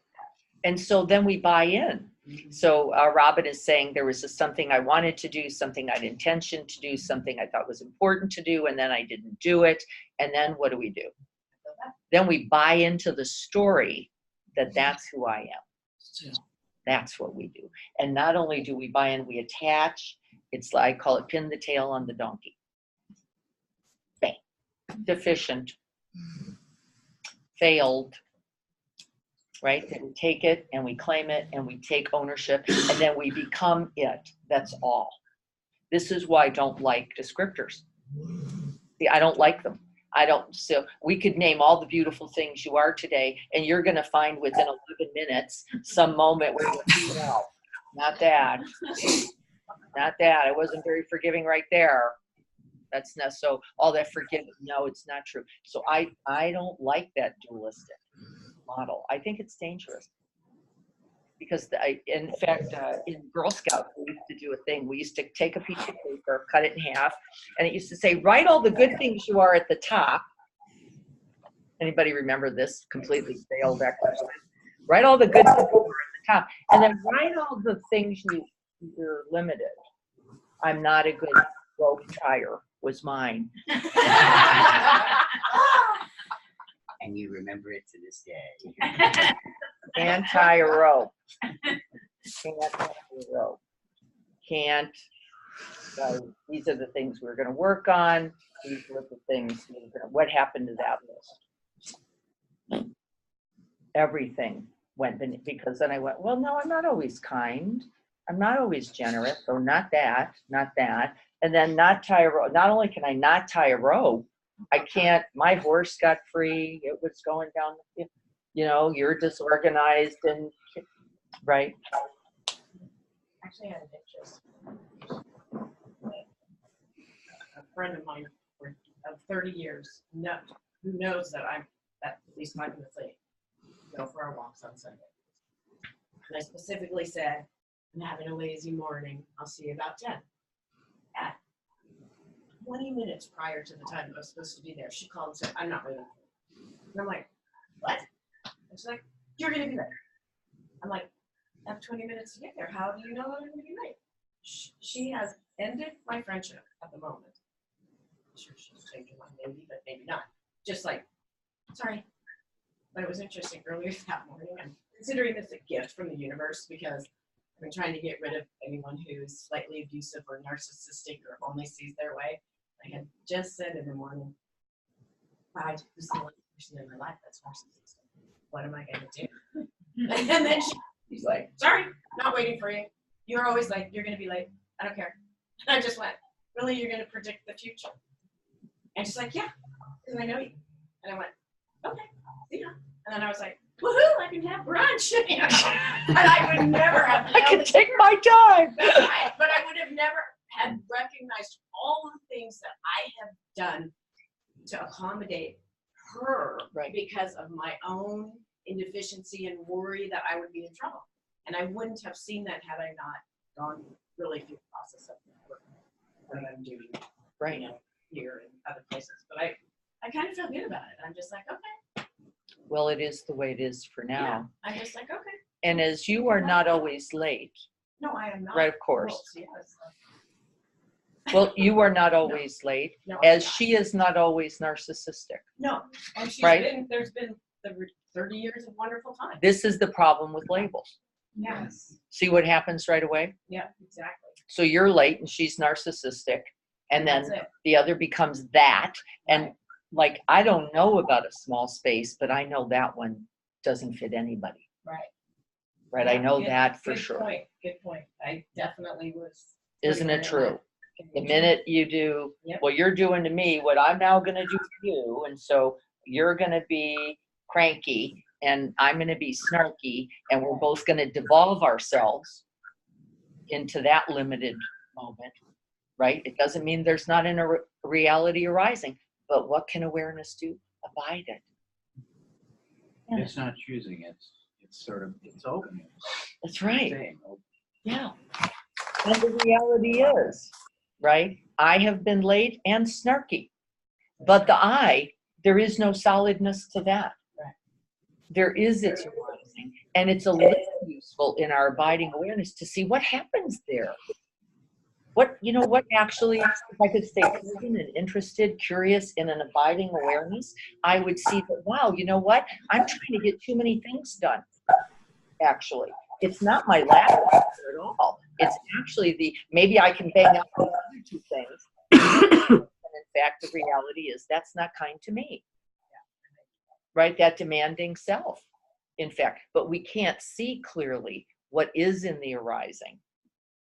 And so then we buy in. So Robin is saying there was something I wanted to do, something I'd intentioned to do, something I thought was important to do, and then I didn't do it. And then what do? Then we buy into the story that that's who I am. That's what we do. And not only do we buy in, we attach. It's like, I call it pin the tail on the donkey. Bang. Deficient. Failed. Right? Then we take it and we claim it and we take ownership and then we become it. That's all. This is why I don't like descriptors. See, I don't like them. So we could name all the beautiful things you are today, and you're going to find within 11 minutes some moment where you're like, no, not that. Not that. I wasn't very forgiving right there. That's not so. All that forgiving. No, it's not true. So I don't like that dualistic model. I think it's dangerous. Because in fact, in Girl Scouts, we used to do a thing. We used to take a piece of paper, cut it in half, and it used to say, write all the good things you are at the top. Anybody remember this? Completely failed exercise. Write all the good things you are at the top, and then write all the things you're limited. I'm not a good rope tire was mine. And you remember it to this day. Can't tie a rope. Can't tie a rope. Can't. These are the things we're going to work on. These are the things. What happened to that list? Everything went because then I went, well, no, I'm not always kind. I'm not always generous. So not that, not that. And then not tie a rope. Not only can I not tie a rope, I can't. My horse got free. It was going down the field. You know, you're disorganized and right. Actually, I had an interest. A friend of mine of 30 years who knows that I'm at least 5 minutes late. Go for our walks on Sunday. And I specifically said, I'm having a lazy morning. I'll see you about 10. At 20 minutes prior to the time I was supposed to be there, she called and said, I'm not waiting for you. And I'm like, what? And she's like, you're going to be there. I'm like, I have 20 minutes to get there. How do you know I'm going to be late? She has ended my friendship at the moment. I'm sure she's changed her mind, maybe, but maybe not. Just like, sorry. But it was interesting earlier that morning. I'm considering this a gift from the universe because I've been trying to get rid of anyone who's slightly abusive or narcissistic or only sees their way. I had just said in the morning, wow, this is the only person in my life that's narcissistic. What am I going to do? And then she's like, sorry, not waiting for you. You're always like, you're going to be late. I don't care. And I just went, really, you're going to predict the future? And she's like, yeah, because I know you. And I went, okay, see ya. And then I was like, woohoo, I can have brunch. And I would never have. I can take my time. That's right. But I would have never had recognized all the things that I have done to accommodate her Right. because of my own inefficiency and worry that I would be in trouble. And I wouldn't have seen that had I not gone really through the process of work that I'm doing, Right. you know, here and other places. But I kind of feel good about it. I'm just like, okay. Well, it is the way it is for now. Yeah. I'm just like, okay. And as you are not always late, No, I am not. right, of course. Close, yes. Well, you are not always late, No, as I'm not. she is not always narcissistic. No. And Right. there's been the 30 years of wonderful time. This is the problem with labels. Yes. See what happens right away? Yeah, exactly. So you're late and she's narcissistic, and then That's it. the other becomes that. And Right. like, I don't know about a small space, but I know that one doesn't fit anybody. Right. Right. I Yeah, know good- that for good sure. Point. Good point. I definitely was. Isn't it true? The minute you do, Yep. well, you're doing to me what I'm now going to do to you. And so you're going to be cranky and I'm going to be snarky and we're both going to devolve ourselves into that limited moment, right? It doesn't mean there's not a reality arising, but what can awareness do? Abide it. Yeah. It's not choosing, it's sort of, it's open. That's right. Saying, open. Yeah. And the reality is, right? I have been late and snarky, but the I, there is no solidness to that. There is its arising, and it's a little useful in our abiding awareness to see what happens there. What actually, if I could stay present and interested, curious in an abiding awareness, I would see that, wow, you know what? I'm trying to get too many things done, actually. It's not my lack of effort at all. It's actually maybe I can bang out the other two things. And in fact, the reality is that's not kind to me. Right? That demanding self, in fact. But we can't see clearly what is in the arising.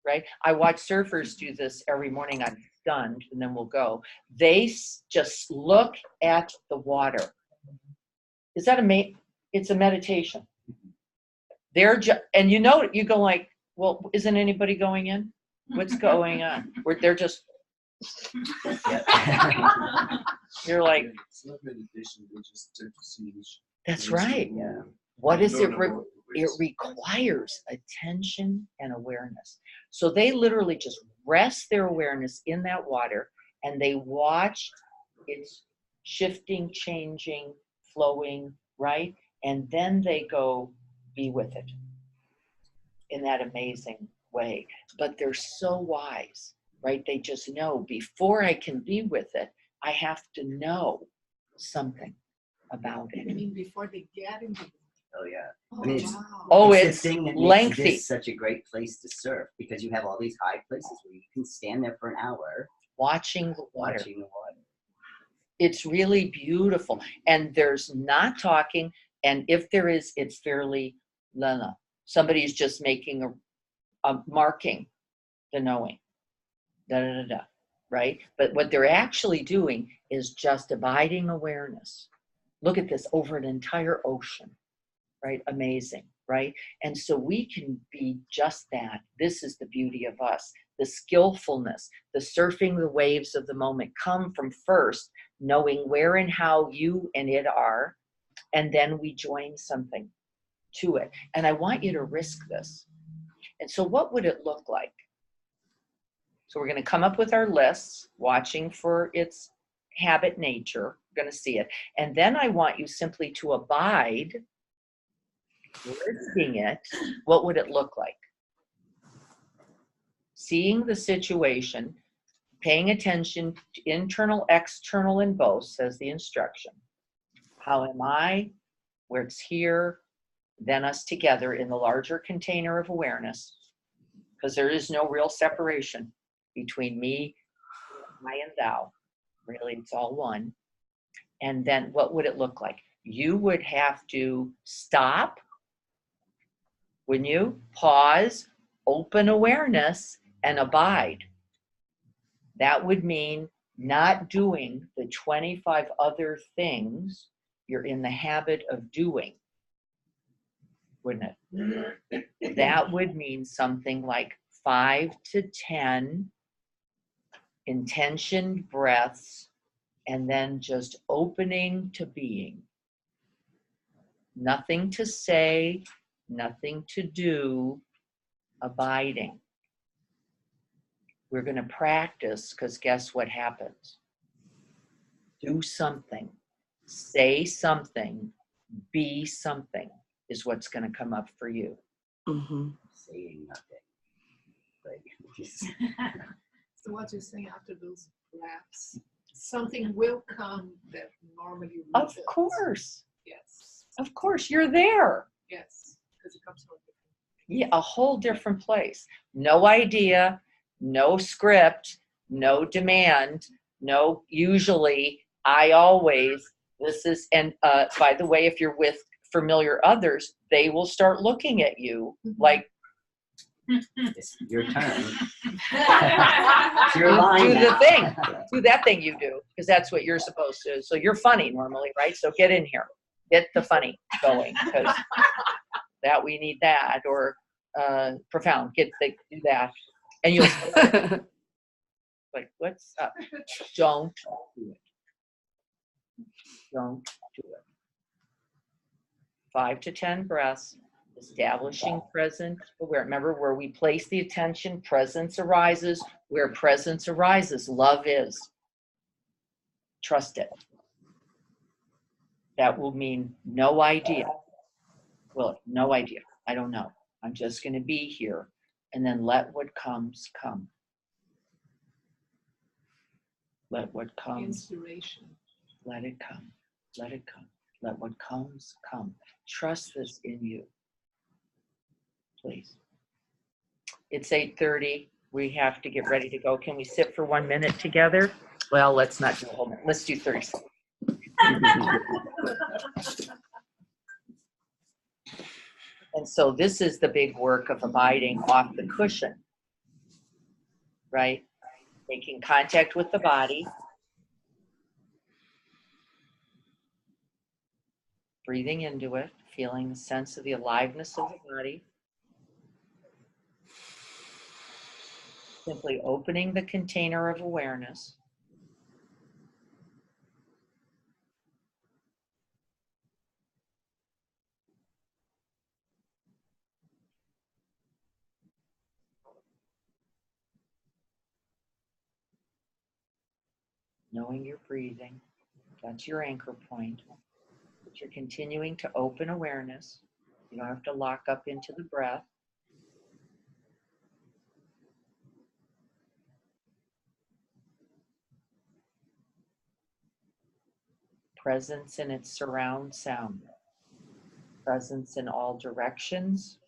Right? I watch surfers do this every morning. I'm stunned, and then we'll go. They just look at the water. Is that it's a meditation. They're and you go like, well, isn't anybody going in? What's going on? They're just. You're like. It's not meditation. They just tend to see which. That's right. Yeah. What is it? It It requires attention and awareness. So they literally just rest their awareness in that water and they watch its shifting, changing, flowing, right? And then they go be with it in that amazing way. But they're so wise, right? They just know before I can be with it, I have to know something about I it. mean, before they get into the Oh yeah. oh, I mean, it's- wow. Oh, the it's thing that lengthy. makes this such a great place to surf because you have all these high places where you can stand there for an hour Watching the water. watching the water. It's really beautiful. And there's not talking. And if there is, it's fairly lala. Somebody's just making a marking the knowing. Da, da, da, da, right? But what they're actually doing is just abiding awareness. Look at this over an entire ocean, right? Amazing, right? And so we can be just that. This is the beauty of us. The skillfulness, the surfing the waves of the moment come from first knowing where and how you and it are, and then we join something to it. And I want you to risk this. And so what would it look like? So we're going to come up with our lists, watching for its habit nature. We're going to see it. And then I want you simply to abide, risking it. What would it look like? Seeing the situation, paying attention to internal, external, and both, says the instruction. How am I? Where it's here, then us together in the larger container of awareness, because there is no real separation between me, I, and thou. Really, it's all one. And then what would it look like? You would have to stop, wouldn't you? Pause, open awareness, and abide. That would mean not doing the 25 other things you're in the habit of doing, wouldn't it? That would mean something like 5 to 10 intentioned breaths, and then just opening to being. Nothing to say, nothing to do, abiding. We're going to practice, because guess what happens? Do something, say something, be something is what's going to come up for you. Mm-hmm. Saying nothing. Like, So what you're saying after those breaths, something will come that normally Of resist. course, Yes. you're there. Yes. Because it comes from a different. Yeah, a whole different place. No idea, no script, no demand, no usually, I always, this is, and by the way, if you're with familiar others, they will start looking at you like It's your turn. It's your line Do the now. thing. Do that thing you do, because that's what you're supposed to. So you're funny normally, right? So get in here. Get the funny going, because that we need that, or profound. Do that, and you'll like, what's up? Don't do it. Don't do it. 5 to 10 breaths, establishing present aware. Remember, where we place the attention, presence arises. Where presence arises, love is. Trust it. That will mean no idea. Well, no idea. I don't know. I'm just going to be here. And then let what comes come. Let what comes, Inspiration. let it come. Let it come. Let what comes come. Trust this in you. Please. It's 8:30. We have to get ready to go. Can we sit for 1 minute together? Well, let's not do a whole minute. Let's do 30 seconds. And so this is the big work of abiding off the cushion, right? Making contact with the body. Breathing into it, feeling the sense of the aliveness of the body. Simply opening the container of awareness. Knowing you're breathing. That's your anchor point. But you're continuing to open awareness. You don't have to lock up into the breath. Presence in its surround sound. Presence in all directions.